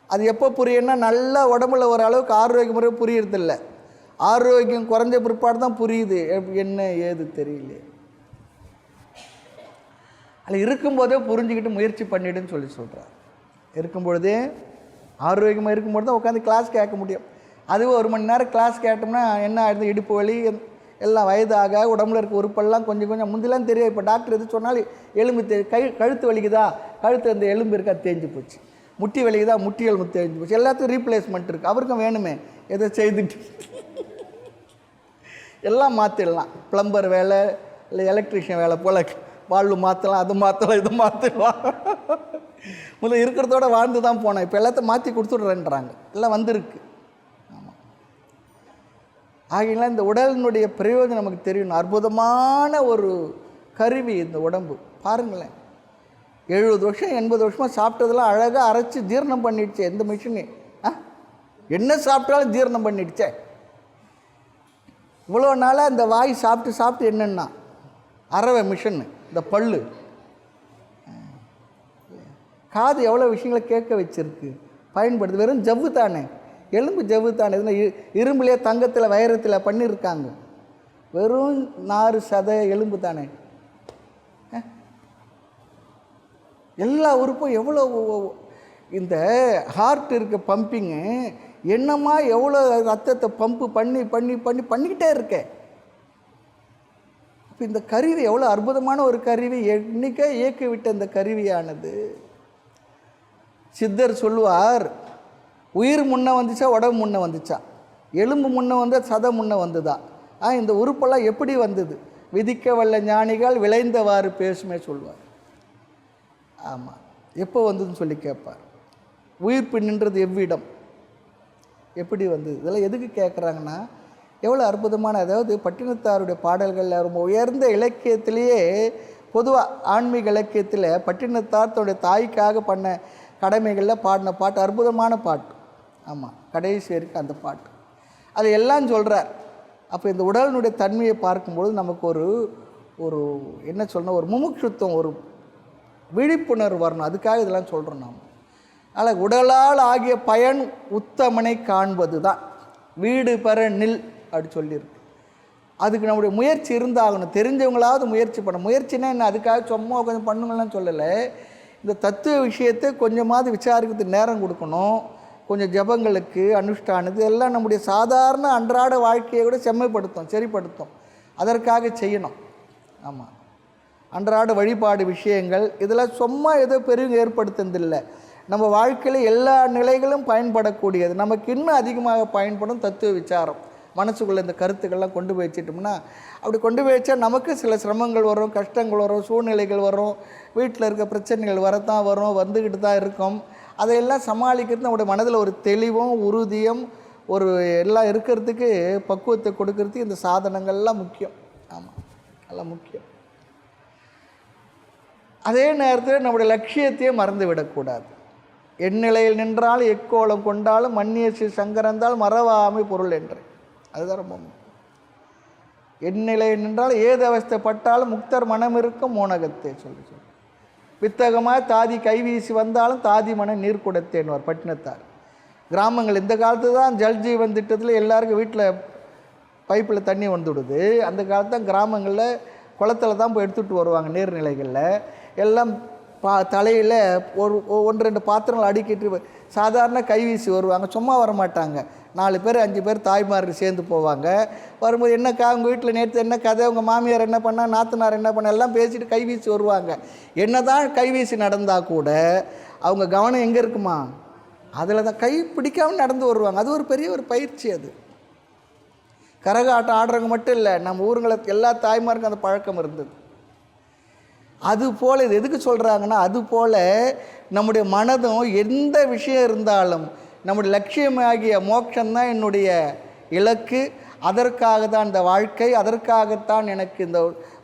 அது எப்போ புரியணும்னா நல்லா உடம்புல ஓரளவுக்கு ஆரோக்கியம் முறை புரியறதில்லை. ஆரோக்கியம் குறைஞ்ச பிற்பாடு தான் புரியுது என்ன ஏது தெரியல. அதில் இருக்கும்போதே புரிஞ்சுக்கிட்டு முயற்சி பண்ணிடுன்னு சொல்கிறார். இருக்கும்பொழுதே ஆரோக்கியமாக இருக்கும்போது தான் உட்காந்து கிளாஸ் கேட்க முடியும். அதுவே 1 மணி நேரம் கிளாஸ் கேட்டோம்னா என்ன ஆயிடுது, இடுப்பு வலி எல்லாம் வயதாக உடம்புல இருக்க உறுப்பெல்லாம் கொஞ்சம் கொஞ்சம் முந்திலாம் தெரியும். இப்போ டாக்டர் எது சொன்னாலும் எலும்பு கழுத்து வலிக்குதா, கழுத்து அந்த எலும்பு இருக்கா தேஞ்சு போச்சு, முட்டி வலிக்குதா முட்டி எலும்பு தேஞ்சு போச்சு, எல்லாத்துக்கும் ரீப்ளேஸ்மெண்ட் இருக்குது. அவருக்கும் வேணுமே எதை செய்துட்டு எல்லாம் மாற்றிடலாம். ப்ளம்பர் வேலை இல்லை எலக்ட்ரிஷியன் வேலை போல் வாழ்வு மாற்றலாம், அது மாற்றலாம், இது மாற்றலாம். முதல்ல இருக்கிறதோட வாழ்ந்து தான் போனேன். இப்போ எல்லாத்தையும் மாற்றி கொடுத்துட்றேன்றாங்க. எல்லாம் வந்திருக்கு. ஆமாம். ஆகையினால இந்த உடலினுடைய பிரயோஜனம் நமக்கு தெரியணும். அற்புதமான ஒரு கருவி இந்த உடம்பு. பாருங்களேன், 70 வருஷம் 80 வருஷமாக சாப்பிட்டதெல்லாம் அழகாக அரைச்சி ஜீரணம் பண்ணிடுச்சே எந்த மிஷினு. என்ன சாப்பிட்டாலும் ஜீரணம் பண்ணிடுச்சே. இவ்வளோ நாளாக இந்த வாய் சாப்பிட்டு சாப்பிட்டு என்னென்னா அறவை மிஷின், இந்த பல்லு, காது எவ்வளோ விஷயங்களை கேட்க வச்சிருக்கு, பயன்படுது. வெறும் ஜவ்வு தானே, எலும்பு ஜவ்வு தானே. இதில் இரும்புலேயே தங்கத்தில் வைரத்தில் பண்ணியிருக்காங்க. வெறும் நாறு சதை எலும்பு தானே. எல்லா உறுப்பும் எவ்வளோ இந்த ஹார்ட் இருக்க பம்பிங்கு என்னமா எவ்வளோ ரத்தத்தை பம்பு பண்ணி பண்ணி பண்ணி பண்ணிக்கிட்டே இருக்கேன். இப்போ இந்த கருவி எவ்வளோ அற்புதமான ஒரு கருவி. என்னைக்கே இயக்கி விட்ட இந்த கருவியானது. சித்தர் சொல்லுவார், உயிர் முன்ன வந்துச்சா உடம்பு முன்ன வந்துச்சா, எலும்பு முன்ன வந்தால் சதை முன்ன வந்துதா, இந்த உறுப்பெல்லாம் எப்படி வந்தது, விதிக்க வல்ல ஞானிகள் விளைந்தவாறு பேசுமே சொல்வார். ஆமாம், எப்போ வந்ததுன்னு சொல்லி கேட்பார். உயிர்ப்பு நின்றது எவ்விடம், எப்படி வந்தது, இதெல்லாம் எதுக்கு கேட்குறாங்கன்னா எவ்வளோ அற்புதமான, அதாவது பட்டினத்தாருடைய பாடல்களில் ரொம்ப உயர்ந்த இலக்கியத்திலேயே, பொதுவாக ஆன்மீக இலக்கியத்தில் பட்டினத்தார் தன்னுடைய தாய்க்காக பண்ண கடமைகளில் பாடின பாட்டு அற்புதமான பாட்டு. ஆமாம், கடைசி வரைக்கும் அந்த பாட்டு அது எல்லாம் சொல்கிறார். அப்போ இந்த உடலினுடைய தன்மையை பார்க்கும்பொழுது நமக்கு ஒரு என்ன சொல்லணும், ஒரு முமுட்சுத்துவம், ஒரு விழிப்புணர்வு வரணும். அதுக்காக இதெல்லாம் சொல்கிறோம் நாம். அதனால் உடலால் ஆகிய பயன் உத்தமனை காண்பது தான் வீடு பெற நில் அப்படி சொல்லியிருக்கு. அதுக்கு நம்முடைய முயற்சி இருந்தாகணும். தெரிஞ்சவங்களாவது முயற்சி பண்ண. முயற்சினா என்ன, அதுக்காக சும்மா கொஞ்சம் பண்ணுங்கள்லாம் சொல்லலை. இந்த தத்துவ விஷயத்தை கொஞ்சமாவது விசாரிக்கிறதுக்கு நேரம் கொடுக்கணும். கொஞ்சம் ஜபங்களுக்கு அனுஷ்டானது எல்லாம் நம்முடைய சாதாரண அன்றாட வாழ்க்கையை கூட செம்மைப்படுத்தும், சரிப்படுத்தும். அதற்காக செய்யணும். ஆமாம், அன்றாட வழிபாடு விஷயங்கள் இதெல்லாம் சும்மா ஏதோ பெருங்க ஏற்படுத்துனதில்லை. நம்ம வாழ்க்கையில் எல்லா நிலைகளும் பயன்படக்கூடியது. நமக்கு இன்னும் அதிகமாக பயன்படும் தத்துவ விசாரம். மனசுக்குள்ளே இந்த கருத்துக்கள்லாம் கொண்டு போய் வச்சிட்டோம்னா, அப்படி கொண்டு போய் வச்சா நமக்கு சில சிரமங்கள் வரும், கஷ்டங்கள் வரும், சூழ்நிலைகள் வரும், வீட்டில் இருக்க பிரச்சனைகள் வரத்தான் வரும், வந்துக்கிட்டு தான் இருக்கும். அதையெல்லாம் சமாளிக்கிறது நம்முடைய மனதில் ஒரு தெளிவும் உறுதியும் ஒரு எல்லாம் இருக்கிறதுக்கு பக்குவத்தை கொடுக்கறதுக்கு இந்த சாதனங்கள்லாம் முக்கியம். ஆமாம், எல்லாம் முக்கியம். அதே நேரத்தில் நம்முடைய லட்சியத்தையே மறந்து விடக்கூடாது. எந்நிலையில் நின்றாலும் எக்கோலம் கொண்டாலும் மன்னிய ஸ்ரீ சங்கரந்தால் மறவாமை பொருள் என்று. அதுதான் ரொம்ப முக்கியம். எந்நிலையில் நின்றாலும் ஏது அவஸ்தைப்பட்டாலும் முக்தர் மனம் இருக்கும் மோனகத்தை சொல்லி வித்தகமாக தாதி கைவீசி வந்தாலும் தாதி மன நீர் கொடுத்தேன்வார் பட்டினத்தார். கிராமங்கள் இந்த காலத்து தான் ஜல்ஜீவன் திட்டத்தில் எல்லாருக்கும் வீட்டில் பைப்பில் தண்ணி வந்துவிடுது. அந்த காலத்து தான் கிராமங்களில் குளத்தில் தான் போய் எடுத்துகிட்டு வருவாங்க. நீர்நிலைகளில் எல்லாம் தலையில் 1-2 பாத்திரங்கள் அடிக்கிட்டு சாதாரண கைவீசி வருவாங்க. சும்மா வரமாட்டாங்க. 4 பேர் 5 பேர் தாய்மார்கள் சேர்ந்து போவாங்க. வரும்போது என்னக்கா உங்கள் வீட்டில் நேற்று என்ன கதை, உங்கள் மாமியார் என்ன பண்ணா, நாத்தனார் என்ன பண்ண, எல்லாம் பேசிட்டு கைவீசி வருவாங்க. என்ன தான் கைவீசி நடந்தால் கூட அவங்க கவனம் எங்கே இருக்குமா, அதில் தான். கை பிடிக்காமல் நடந்து வருவாங்க. அது ஒரு பெரிய ஒரு பயிற்சி. அது கரகாட்டம் ஆடுறவங்க மட்டும் இல்லை, நம்ம ஊருங்களுக்கு எல்லா தாய்மாருக்கும் அந்த பழக்கம் இருந்தது. அதுபோல் இது எதுக்கு சொல்கிறாங்கன்னா, அதுபோல் நம்முடைய மனதும் எந்த விஷயம் இருந்தாலும் நம்முடைய லட்சியமாகிய மோட்சம்தான் என்னுடைய இலக்கு, அதற்காக தான் இந்த வாழ்க்கை, அதற்காகத்தான் எனக்கு இந்த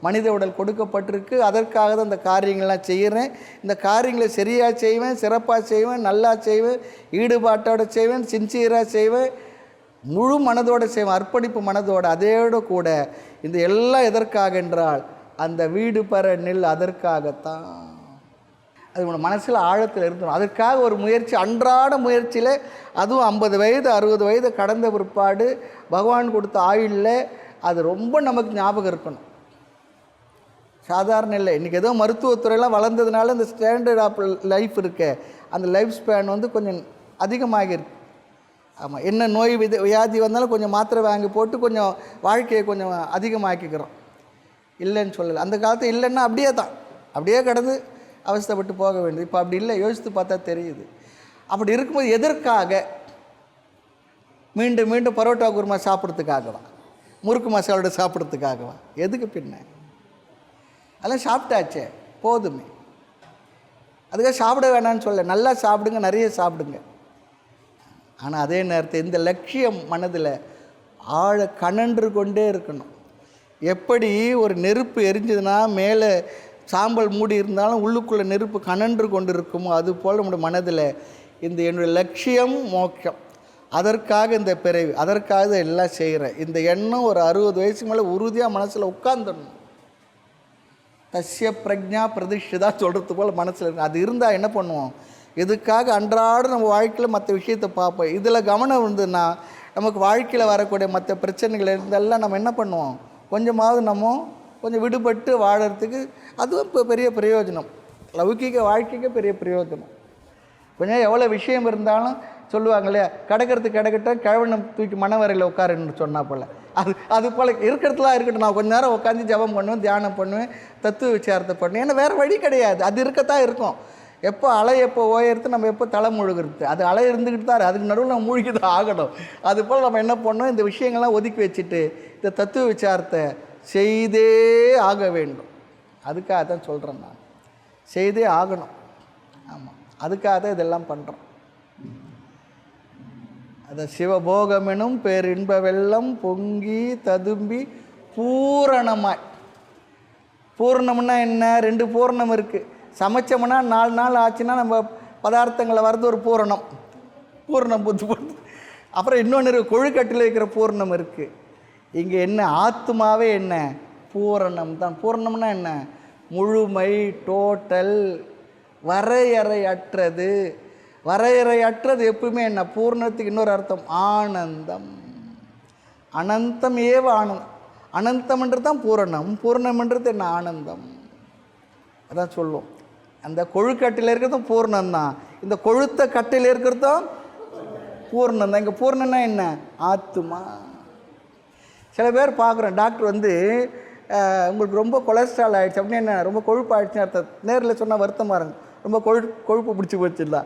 மனித உடல் கொடுக்கப்பட்டிருக்கு, அதற்காக தான் இந்த காரியங்கள்லாம் செய்கிறேன். இந்த காரியங்களை சரியாக செய்வேன், சிறப்பாக செய்வேன், நல்லா செய்வேன், ஈடுபாட்டோடு செய்வேன், சின்சியராக செய்வேன், முழு மனதோடு செய்வேன், அர்ப்பணிப்பு மனதோடு. அதோடு கூட இந்த எல்லாம் எதற்காக என்றால் அந்த வீடு பெற நெல் அதற்காகத்தான். அது உங்கள் மனசில் ஆழத்தில் இருந்தோம். அதற்காக ஒரு முயற்சி, அன்றாட முயற்சியில், அதுவும் 50 வயது 60 வயது கடந்த பிற்பாடு பகவான் கொடுத்த ஆயுளில் அது ரொம்ப நமக்கு ஞாபகம் இருக்கணும். சாதாரண இல்லை. இன்றைக்கி ஏதோ மருத்துவத்துறையெல்லாம் வளர்ந்ததுனால இந்த ஸ்டாண்டர்ட் ஆஃப் லைஃப் இருக்க, அந்த லைஃப் ஸ்பேன் வந்து கொஞ்சம் அதிகமாகிருக்கு. ஆமாம், என்ன நோய் வியாதி வந்தாலும் கொஞ்சம் மாத்திரை வாங்கி போட்டு கொஞ்சம் வாழ்க்கையை கொஞ்சம் அதிகமாக்கிக்கிறோம். இல்லைன்னு சொல்லலை. அந்த காலத்து இல்லைன்னா அப்படியே கடந்து அவஸ்தைப்பட்டு போக வேண்டியது. இப்போ அப்படி இல்லை. யோசித்து பார்த்தா தெரியுது. அப்படி இருக்கும்போது எதற்காக? மீண்டும் மீண்டும் பரோட்டா குருமா சாப்பிட்றதுக்காகவா, முறுக்கு மசாலோட சாப்பிட்றதுக்காகவா? எதுக்கு பின்ன? அதெல்லாம் சாப்பிட்டாச்சே, போதுமே. அதுக்காக சாப்பிட வேணான்னு சொல்ல, நல்லா சாப்பிடுங்க, நிறைய சாப்பிடுங்க. ஆனால் அதே நேரத்தில் இந்த லட்சியம் மனதில் ஆழ கனன்று கொண்டே இருக்கணும். எப்படி ஒரு நெருப்பு எரிஞ்சதுன்னா மேலே சாம்பல் மூடி இருந்தாலும் உள்ளுக்குள்ளே நெருப்பு கனன்று கொண்டு இருக்குமோ, அதுபோல் நம்முடைய மனதில் இந்த என்னுடைய லட்சியம் மோட்சம், அதற்காக இந்த பிறவி, அதற்காக எல்லாம் செய்கிறேன், இந்த எண்ணம் ஒரு 60 வயசுக்கு மேலே உறுதியாக மனசில் உட்கார்ந்துடணும். தஸ்ய பிரஜா பிரதிஷ்டிதா சொல்கிறது போல் மனசில் இருக்கு. அது இருந்தால் என்ன பண்ணுவோம், இதுக்காக அன்றாடம் நம்ம வாழ்க்கையில் மற்ற விஷயத்தை பார்ப்போம். இதில் கவனம் இருந்ததுன்னா நமக்கு வாழ்க்கையில் வரக்கூடிய மற்ற பிரச்சனைகள் இருந்தெல்லாம் நம்ம என்ன பண்ணுவோம், கொஞ்சமாவது நம்ம கொஞ்சம் விடுபட்டு வாழறதுக்கு அதுவும் இப்போ பெரிய பிரயோஜனம். லௌகிக வாழ்க்கைக்கு பெரிய பிரயோஜனம். கொஞ்சம் எவ்வளோ விஷயம் இருந்தாலும் சொல்லுவாங்க இல்லையா, கிடக்கட்டும் கிழவனை தூக்கி மனவரையில் உட்காருன்னு சொன்னால் போல், அது போல் இருக்கிறதுலாம் இருக்கட்டும். நான் கொஞ்ச நேரம் உட்காந்து ஜபம் பண்ணுவேன், தியானம் பண்ணுவேன், தத்துவ விசாரத்தை பண்ணுவேன். ஏன்னா வேறு வழி கிடையாது. அது இருக்கத்தான் இருக்கும். எப்போ அலை எப்போ ஓயறது, நம்ம எப்போ தலை முழுகிறது, அது அலை இருந்துக்கிட்டு தான், அதுக்கு நடுவில் நம்ம மூழ்கி தான் ஆகணும். அதுபோல் நம்ம என்ன பண்ணோம், இந்த விஷயங்கள்லாம் ஒதுக்கி வச்சுட்டு இந்த தத்துவ விசாரத்தை செய்தே ஆக வேண்டும். அதுக்காக தான் சொல்கிறேன், நான் செய்தே ஆகணும். ஆமாம், அதுக்காக தான் இதெல்லாம் பண்ணுறோம். அதை சிவபோகமெனும் பேரின்ப வெள்ளம் பொங்கி ததும்பி பூரணமாய். பூரணம்னா என்ன? 2 பூரணம் இருக்குது. சமைச்சோம்னா 4 நாள் ஆச்சுன்னா நம்ம பதார்த்தங்களை வர்றது ஒரு பூரணம் புத்து. அப்புறம் இன்னொன்று இருக்குது, கொழுக்கட்டில் வைக்கிற பூரணம் இருக்குது. இங்கே என்ன, ஆத்மாவே என்ன பூரணம் தான். பூரணம்னா என்ன? முழுமை, டோட்டல், வரையறையற்றது. வரையறையற்றது எப்பவுமே என்ன? பூர்ணத்துக்கு இன்னொரு அர்த்தம் ஆனந்தம். அனந்தம் ஏவ ஆனந்தம். அனந்தம்ன்றது தான் பூரணம், பூர்ணம்ன்றது என்ன? ஆனந்தம். அதான் சொல்லுவோம், அந்த கொழுக்கட்டில் இருக்கிறதும் பூர்ணம்தான், இந்த கொழுத்த கட்டில் இருக்கிறதும் பூர்ணம் தான். இங்கே பூர்ணம்னா என்ன? ஆத்மா. சில பேர் பார்க்குறோம், டாக்டர் வந்து உங்களுக்கு ரொம்ப கொலஸ்ட்ரால் ஆகிடுச்சு அப்படின்னு, என்ன ரொம்ப கொழுப்பு ஆகிடுச்சுன்னு அர்த்தம். நேரில் சொன்னால் வருத்தமாக இருங்க, ரொம்ப கொழுப்பு பிடிச்சி போச்சுல்ல,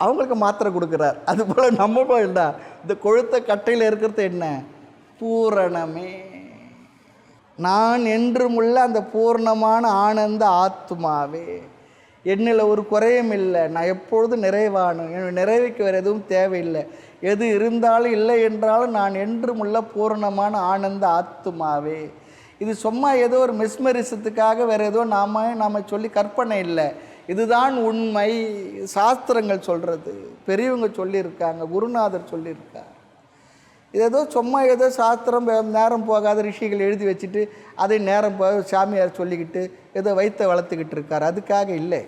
அவங்களுக்கு மாத்திரை கொடுக்குறார். அதுபோல் நம்மளும் இல்லை, இந்த கொழுத்த கட்டையில் இருக்கிறது என்ன? பூரணமே. நான் என்றுமுள்ள அந்த பூர்ணமான ஆனந்த ஆத்மாவே. என்னில் ஒரு குறையும் இல்லை, நான் எப்பொழுதும் நிறைவானும், என்னுடைய நிறைவுக்கு வேறு எதுவும் தேவையில்லை. எது இருந்தாலும் இல்லை என்றாலும் நான் என்றுமுள்ள பூர்ணமான ஆனந்த ஆத்மாவே. இது சும்மா ஏதோ ஒரு மெஸ்மரிசத்துக்காக வேறு ஏதோ நாம் சொல்லி கற்பனை இல்லை. இதுதான் உண்மை. சாஸ்திரங்கள் சொல்கிறது, பெரியவங்க சொல்லியிருக்காங்க, குருநாதர் சொல்லியிருக்கார். இது ஏதோ சும்மா ஏதோ சாஸ்திரம் நேரம் போகாத ரிஷிகள் எழுதி வச்சுட்டு அதை நேரம் போக சாமியார் சொல்லிக்கிட்டு ஏதோ வைத்த வளர்த்துக்கிட்டு இருக்கார். அதுக்காக இல்லை.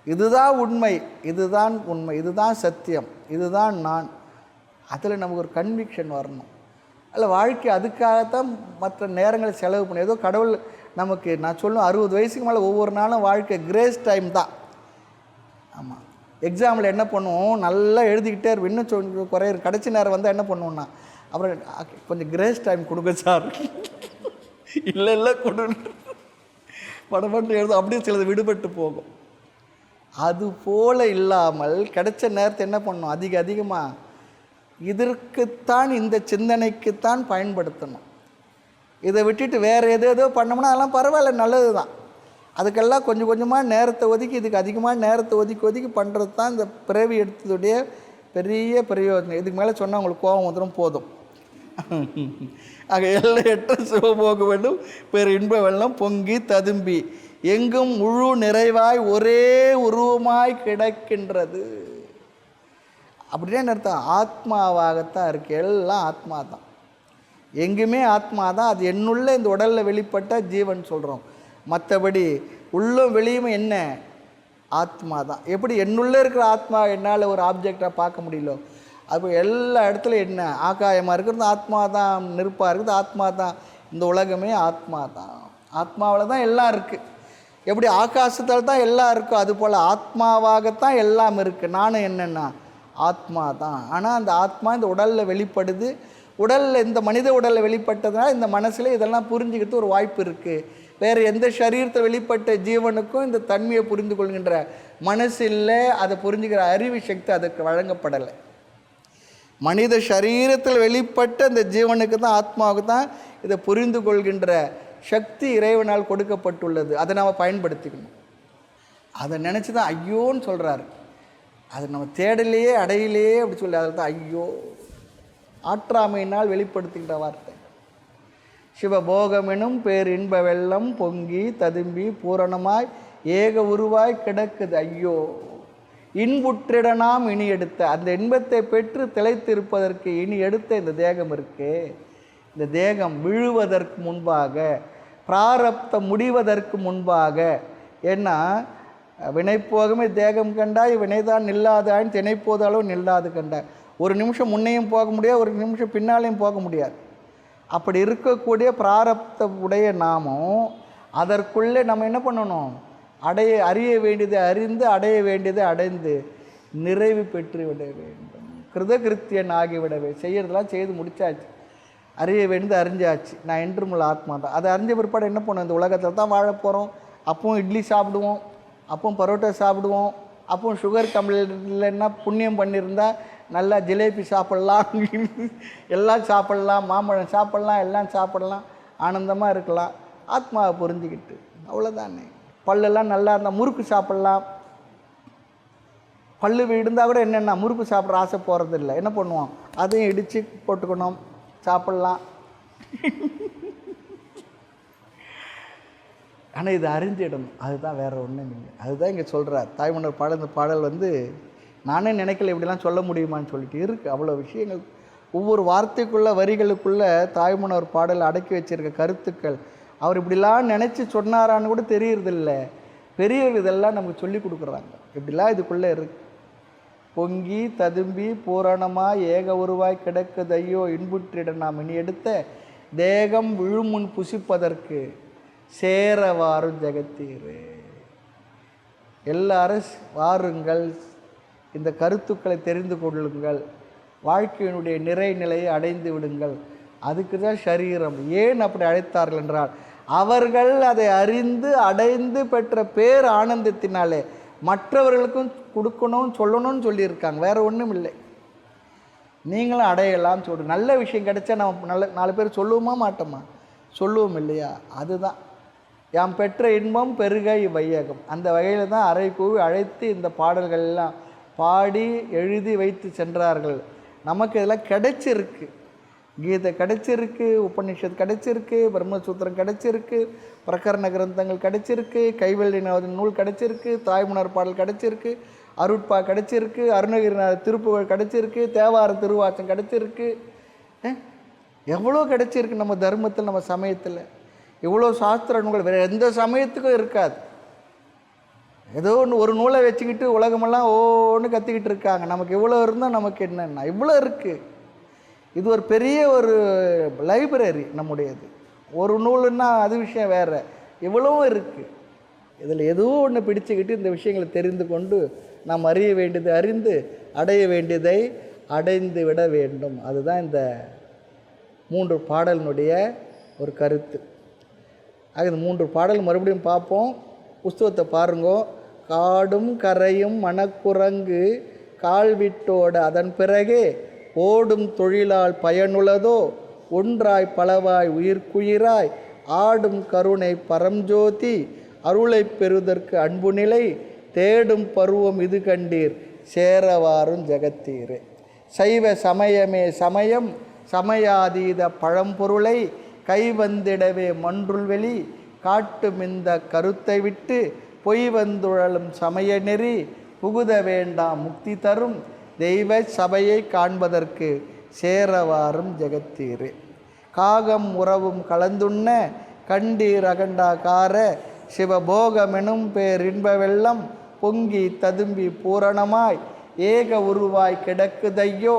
இதுதான் உண்மை, இதுதான் உண்மை, இதுதான் சத்தியம், இதுதான் நான். அதில் நமக்கு ஒரு கன்விக்ஷன் வரணும். அதில் வாழ்க்கை அதுக்காகத்தான் மற்ற நேரங்களை செலவு பண்ணி ஏதோ கடவுள் நமக்கு, நான் சொல்லுவேன் 60 வயசுக்கு மேலே ஒவ்வொரு நாளும் வாழ்க்கை கிரேஸ் டைம் தான். ஆமாம், எக்ஸாமில் என்ன பண்ணுவோம், நல்லா எழுதிக்கிட்டே இருப்போம். இன்னும் குறைய கடைசி நேரம் வந்தால் என்ன பண்ணுவோன்னா, அப்புறம் கொஞ்சம் கிரேஸ் டைம் கொடுங்க சார், இல்லை கொடு படப்பட்டு எழுதும். அப்படியே சிலது விடுபட்டு போகும். அது போல் இல்லாமல் கிடைச்ச நேரத்தை என்ன பண்ணணும், அதிகமாக இதற்குத்தான், இந்த சிந்தனைக்குத்தான் பயன்படுத்தணும். இதை விட்டுட்டு வேறு ஏதோ பண்ணோம்னா அதெல்லாம் பரவாயில்ல, நல்லது தான். அதுக்கெல்லாம் கொஞ்சம் கொஞ்சமாக நேரத்தை ஒதுக்கி, இதுக்கு அதிகமாக நேரத்தை ஒதுக்கி பண்ணுறது தான் இந்த பிறவி எடுத்ததுடைய பெரிய பிரயோஜனம். இதுக்கு மேலே சொன்னால் உங்களுக்கு கோபம் வந்துடும், போதும். ஆக எல்லையற்ற சிவபோக வேண்டும் பெரு இன்ப வெள்ளம் பொங்கி ததும்பி எங்கும் முழு நிறைவாய் ஒரே உருவமாய் கிடக்கின்றது. அப்படின்னா அர்த்தம், ஆத்மாவாகத்தான் இருக்குது. எல்லாம் ஆத்மா தான், எங்குமே ஆத்மா தான். அது என்னுள்ள இந்த உடலில் வெளிப்பட்ட ஜீவன் சொல்கிறோம். மற்றபடி உள்ளும் வெளியுமே என்ன, ஆத்மா தான். எப்படி என்னுள்ளே இருக்கிற ஆத்மா என்னால் ஒரு ஆப்ஜெக்டாக பார்க்க முடியல, அப்போ எல்லா இடத்துலையும் என்ன, ஆகாயமாக இருக்கிறது ஆத்மா தான், நெருப்பாக இருக்குது ஆத்மா தான், இந்த உலகமே ஆத்மா தான். ஆத்மாவில் தான் எல்லாம் இருக்குது. எப்படி ஆகாசத்தில் தான் எல்லாம் இருக்கும், அதுபோல் ஆத்மாவாகத்தான் எல்லாம் இருக்குது. நானும் என்னென்னா ஆத்மா தான். ஆனால் அந்த ஆத்மா இந்த உடலில் வெளிப்படுது. உடலில், இந்த மனித உடலில் வெளிப்பட்டதுனால இந்த மனசில் இதெல்லாம் புரிஞ்சுக்கிட்டு ஒரு வாய்ப்பு இருக்குது. வேறு எந்த சரீரத்தில் வெளிப்பட்ட ஜீவனுக்கும் இந்த தன்மையை புரிந்து கொள்கின்ற மனசு இல்லை, அதை புரிஞ்சுக்கிற அறிவு சக்தி அதற்கு வழங்கப்படலை. மனித சரீரத்தில் வெளிப்பட்ட இந்த ஜீவனுக்கு தான், ஆத்மாவுக்கு தான் இதை புரிந்து கொள்கின்ற சக்தி இறைவனால் கொடுக்கப்பட்டுள்ளது. அதை நாம் பயன்படுத்திக்கணும். அதை நினச்சி தான் ஐயோன்னு சொல்கிறாரு. அது நம்ம தேடலையே அடையிலேயே அப்படி சொல்லி, அதில் தான் ஐயோ, ஆற்றாமையினால் வெளிப்படுத்துகின்ற வார்த்தை. சிவபோகமெனும் பேர் இன்ப வெள்ளம் பொங்கி ததும்பி பூரணமாய் ஏக உருவாய் கிடக்குது ஐயோ. இன்புற்றிட நாம் இனி எடுத்த, அந்த இன்பத்தை பெற்று திளைத்திருப்பதற்கு இனி எடுத்த இந்த தேகம் இருக்கே, இந்த தேகம் விழுவதற்கு முன்பாக, பிராரப்தம் முடிவதற்கு முன்பாக, ஏன்னா வினைப்போகமே தேகம் கண்டாய் வினைதான் நில்லாதாயின் தினைப்போதாலும் நில்லாது கண்டாய். ஒரு நிமிஷம் முன்னையும் போக முடியாது, ஒரு நிமிஷம் பின்னாலையும் போக முடியாது. அப்படி இருக்கக்கூடிய பிராரப்த உடைய நாமும் அதற்குள்ளே நம்ம என்ன பண்ணணும், அறிய வேண்டியதை அறிந்து அடைய வேண்டியதை அடைந்து நிறைவு பெற்று விட வேண்டும். கிருதகிருத்தியன் ஆகிவிடவே, செய்யறதெல்லாம் செய்து முடிச்சாச்சு, அறிய வேண்டியது அறிஞ்சாச்சு. நான் என்றுமுள்ள ஆத்மா தான். அதை அறிஞ்ச பிற்பாடு என்ன பண்ணுவோம், இந்த உலகத்தில் தான் வாழ போகிறோம். அப்பவும் இட்லி சாப்பிடுவோம், அப்பவும் பரோட்டா சாப்பிடுவோம், அப்பவும் சுகர் கம்ப்ளைண்ட் இல்லைன்னா புண்ணியம் பண்ணியிருந்தால் நல்லா ஜிலேபி சாப்பிட்லாம், எல்லாம் சாப்பிட்லாம், மாம்பழம் சாப்பிட்லாம், எல்லாம் சாப்பிட்லாம், ஆனந்தமாக இருக்கலாம் ஆத்மாவை புரிஞ்சுக்கிட்டு. அவ்வளோதானே. பல்லெல்லாம் நல்லா இருந்தால் முறுக்கு சாப்பிட்லாம். பல்லு இருந்தால் கூட என்னென்னா முறுக்கு சாப்பிட்ற ஆசை போகிறது இல்லை, என்ன பண்ணுவோம், அதையும் இடித்து போட்டுக்கணும், சாப்பிட்லாம். ஆனால் இது அறிஞ்சிடணும், அதுதான் வேறு ஒன்றும் இல்லை. அதுதான் இங்கே சொல்கிறார் தாய்மன்னர் பாடல். இந்த பாடல் நானே நினைக்கல இப்படிலாம் சொல்ல முடியுமான்னு சொல்லிட்டு இருக்குது. அவ்வளோ விஷயங்கள் ஒவ்வொரு வார்த்தைக்குள்ளே வரிகளுக்குள்ளே தாய்மன்னர் பாடல் அடக்கி வச்சிருக்க கருத்துக்கள். அவர் இப்படிலாம் நினச்சி சொன்னாரான்னு கூட தெரியறதில்ல. பெரியவர் இதெல்லாம் நமக்கு சொல்லி கொடுக்குறாங்க. இப்படிலாம் இதுக்குள்ளே இருக்கு. பொங்கி ததும்பி பூரணமாக ஏக உருவாய் கிடக்குது ஐயோ இன்புற்றிட நாம் இனி எடுத்த தேகம் விழுமுன் புசிப்பதற்கு சேரவாரும் ஜெகத்தீரு. எல்லாரும் வாருங்கள், இந்த கருத்துக்களை தெரிந்து கொள்ளுங்கள், வாழ்க்கையினுடைய நிறைநிலையை அடைந்து விடுங்கள். அதுக்கு தான் சரீரம். ஏன் அப்படி அழைத்தார்கள் என்றால், அவர்கள் அதை அறிந்து அடைந்து பெற்ற பேர் ஆனந்தத்தினாலே மற்றவர்களுக்கும் கொடுக்கணும்னு சொல்லணும்னு சொல்லியிருக்காங்க. வேறு ஒன்றும் இல்லை. நீங்களும் அடையலாம் சொல்லு. நல்ல விஷயம் கிடைச்சா நம்ம நல்ல 4 பேர் சொல்லுவோமா மாட்டோமா? சொல்லுவோம் இல்லையா? அதுதான் யாம் பெற்ற இன்பம் பெருக இவ்வையகம். அந்த வகையில் தான் அறை கூவி அழைத்து இந்த பாடல்கள் எல்லாம் பாடி எழுதி வைத்து சென்றார்கள். நமக்கு இதெல்லாம் கிடைச்சிருக்கு. கீதை கிடைச்சிருக்கு, உபநிஷத் கிடைச்சிருக்கு, பிரம்மசூத்திரம் கிடைச்சிருக்கு, பிரகரண கிரந்தங்கள் கிடைச்சிருக்கு, கைவல்லிநாதன் நூல் கிடைச்சிருக்கு, தாய்மன்னர் பாடல் கிடைச்சிருக்கு, அருட்பா கிடைச்சிருக்கு, அருணகிரிநாத திருப்புகழ் கிடைச்சிருக்கு, தேவார திருவாச்சம் கிடைச்சிருக்கு. எவ்வளோ கிடைச்சிருக்கு நம்ம தர்மத்தில், நம்ம சமயத்தில். இவ்வளோ சாஸ்திர நூல்கள் வேறு எந்த சமயத்துக்கும் இருக்காது. ஏதோ ஒன்று ஒரு நூலை வச்சுக்கிட்டு உலகமெல்லாம் ஒன்று கற்றுக்கிட்டு இருக்காங்க. நமக்கு இவ்வளோ இருந்தால் நமக்கு என்னென்னா இவ்வளோ இருக்குது. இது ஒரு பெரிய ஒரு லைப்ரரி நம்முடையது. ஒரு நூலுன்னா அது விஷயம் வேறு, இவ்வளவும் இருக்குது. இதில் ஏதோ ஒன்று பிடிச்சுக்கிட்டு இந்த விஷயங்களை தெரிந்து கொண்டு நாம் அறிய வேண்டியதை அறிந்து அடைய வேண்டியதை அடைந்து விட வேண்டும். அதுதான் இந்த 3 பாடலினுடைய ஒரு கருத்து. ஆக இந்த 3 பாடல் மறுபடியும் பார்ப்போம். புஸ்தகத்தை பாருங்கோ. காடும் கரையும் மணக்குரங்கு கால்விட்டோட அதன் பிறகே ஓடும் தொழிலால் பயனுள்ளதோ ஒன்றாய் பலவாய் உயிர்க்குயிராய் ஆடும் கருணை பரம்ஜோதி அருளை பெறுதற்கு அன்பு நிலை தேடும் பருவம் இது கண்டீர் சேரவாரும் ஜெகத்தீரே. சைவ சமயமே சமயம் சமயாதீத பழம்பொருளை கைவந்திடவே மன்றுள் வெளி காட்டும் இந்த கருத்தை விட்டு பொய் வந்துழலும் சமய நெறி புகுத வேண்டாம் முக்தி தரும் தெய்வ சபையை காண்பதற்கு சேரவாரும் ஜெகத்தீரே. காகம் உறவும் கலந்துண்ண கண்டீர் அகண்டாகார சிவபோகமெனும் பேரின்ப வெள்ளம் பொங்கி ததும்பி பூரணமாய் ஏக உருவாய் கிடக்குதையோ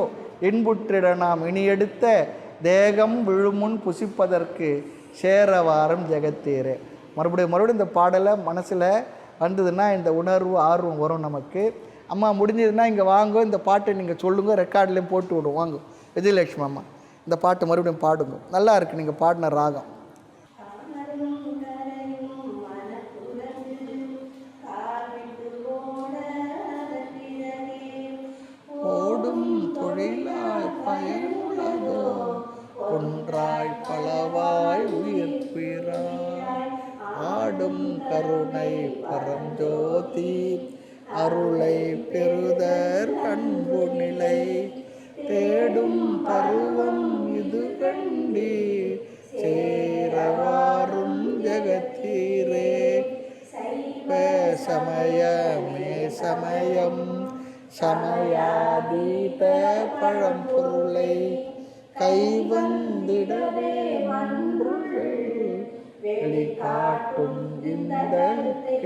இன்புற்றிட நாம் இனியெடுத்த தேகம் விழுமுன் புசிப்பதற்கு சேரவாரம் ஜெகத்தீரே. மறுபடியும் இந்த பாடலை மனசில் வந்ததுன்னா இந்த உணர்வு ஆர்வம் வரும் நமக்கு. அம்மா முடிஞ்சதுன்னா இங்கே வாங்க, இந்த பாட்டை நீங்கள் சொல்லுங்கள், ரெக்கார்ட்லேயும் போட்டு விடுவோம். வாங்க விஜயலட்சுமி அம்மா, இந்த பாட்டு மறுபடியும் பாடுங்க. நல்லா இருக்குது நீங்கள் பாடின ராகம். ஓடும் தொழிலாய் பயனுள்ளதோ ஒன்றாய் பலவாய் உயிர்ப்பிறாய் ஆடும் கருணை பரஞ்சோதி அருளை பெறுதர் அன்பு நிலை தேடும் பருவம் இது கண்டி சேரவாரும் ஜெகத்தீரே. சமயமே சமயம் சமயாதீத பழம்பொருளை கைவந்திடவே மன்றுள் வெளிக்காட்டும் இந்த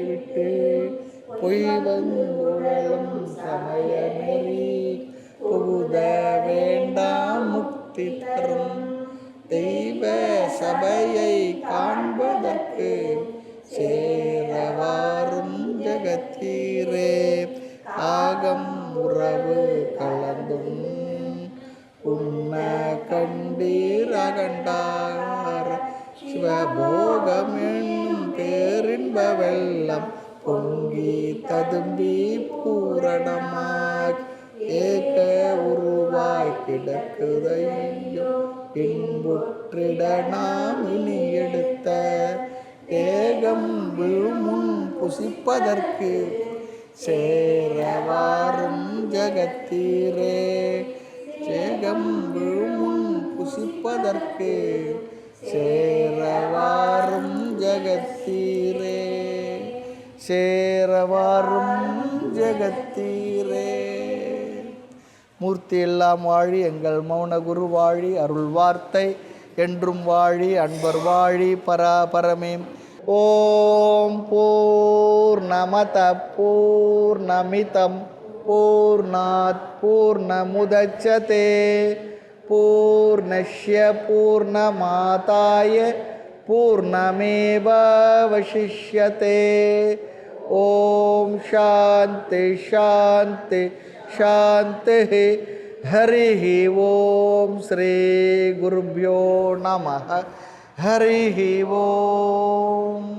விட்டு பொய் வந்துழலும் சமய நெறி புகுத வேண்டாம் முக்தி தரும் தெய்வ சபையை காண்பதற்கு சேரவாரும் ஜெகத்தீரே. ஆகம் உறவு கலந்தும் உண்ண கண்டீர் அகண்டார சிவபோகமென்னும் பேரின்ப வெள்ளம் பொங்கி ததும்பி பூரணமாய் ஏக உருவாய் கிடக்குதையோ இன்புற்றிட நாம் இனி எடுத்த ஏகம் விழுமுன் புசிப்பதற்கு சேரவாரும் ஜெகத்தீரே. சேகம் விழுமுன் புசிப்பதற்கு சேரவாரும் ஜெகத்தீரே. சேரவாரும் ஜெகத்தீரே. மூர்த்தி எல்லாம் வாழி எங்கள் மௌன குரு வாழி அருள் வார்த்தை என்றும் வாழி அன்பர் வாழி பராபரமே. ஓம் பூர்ணமத பூர்ணமிதம் பூர்ணாத் பூர்ணமுதச்யதே பூர்ணஸ்ய பூர்ணமாதாய பூர்ணமேவாவசிஷ்யதே. ஓம் சாந்தி சாந்தி சாந்தி. ஹரிः ஓம் ஸ்ரீ குருभ्यो நமः. ஹரிः ஓம்.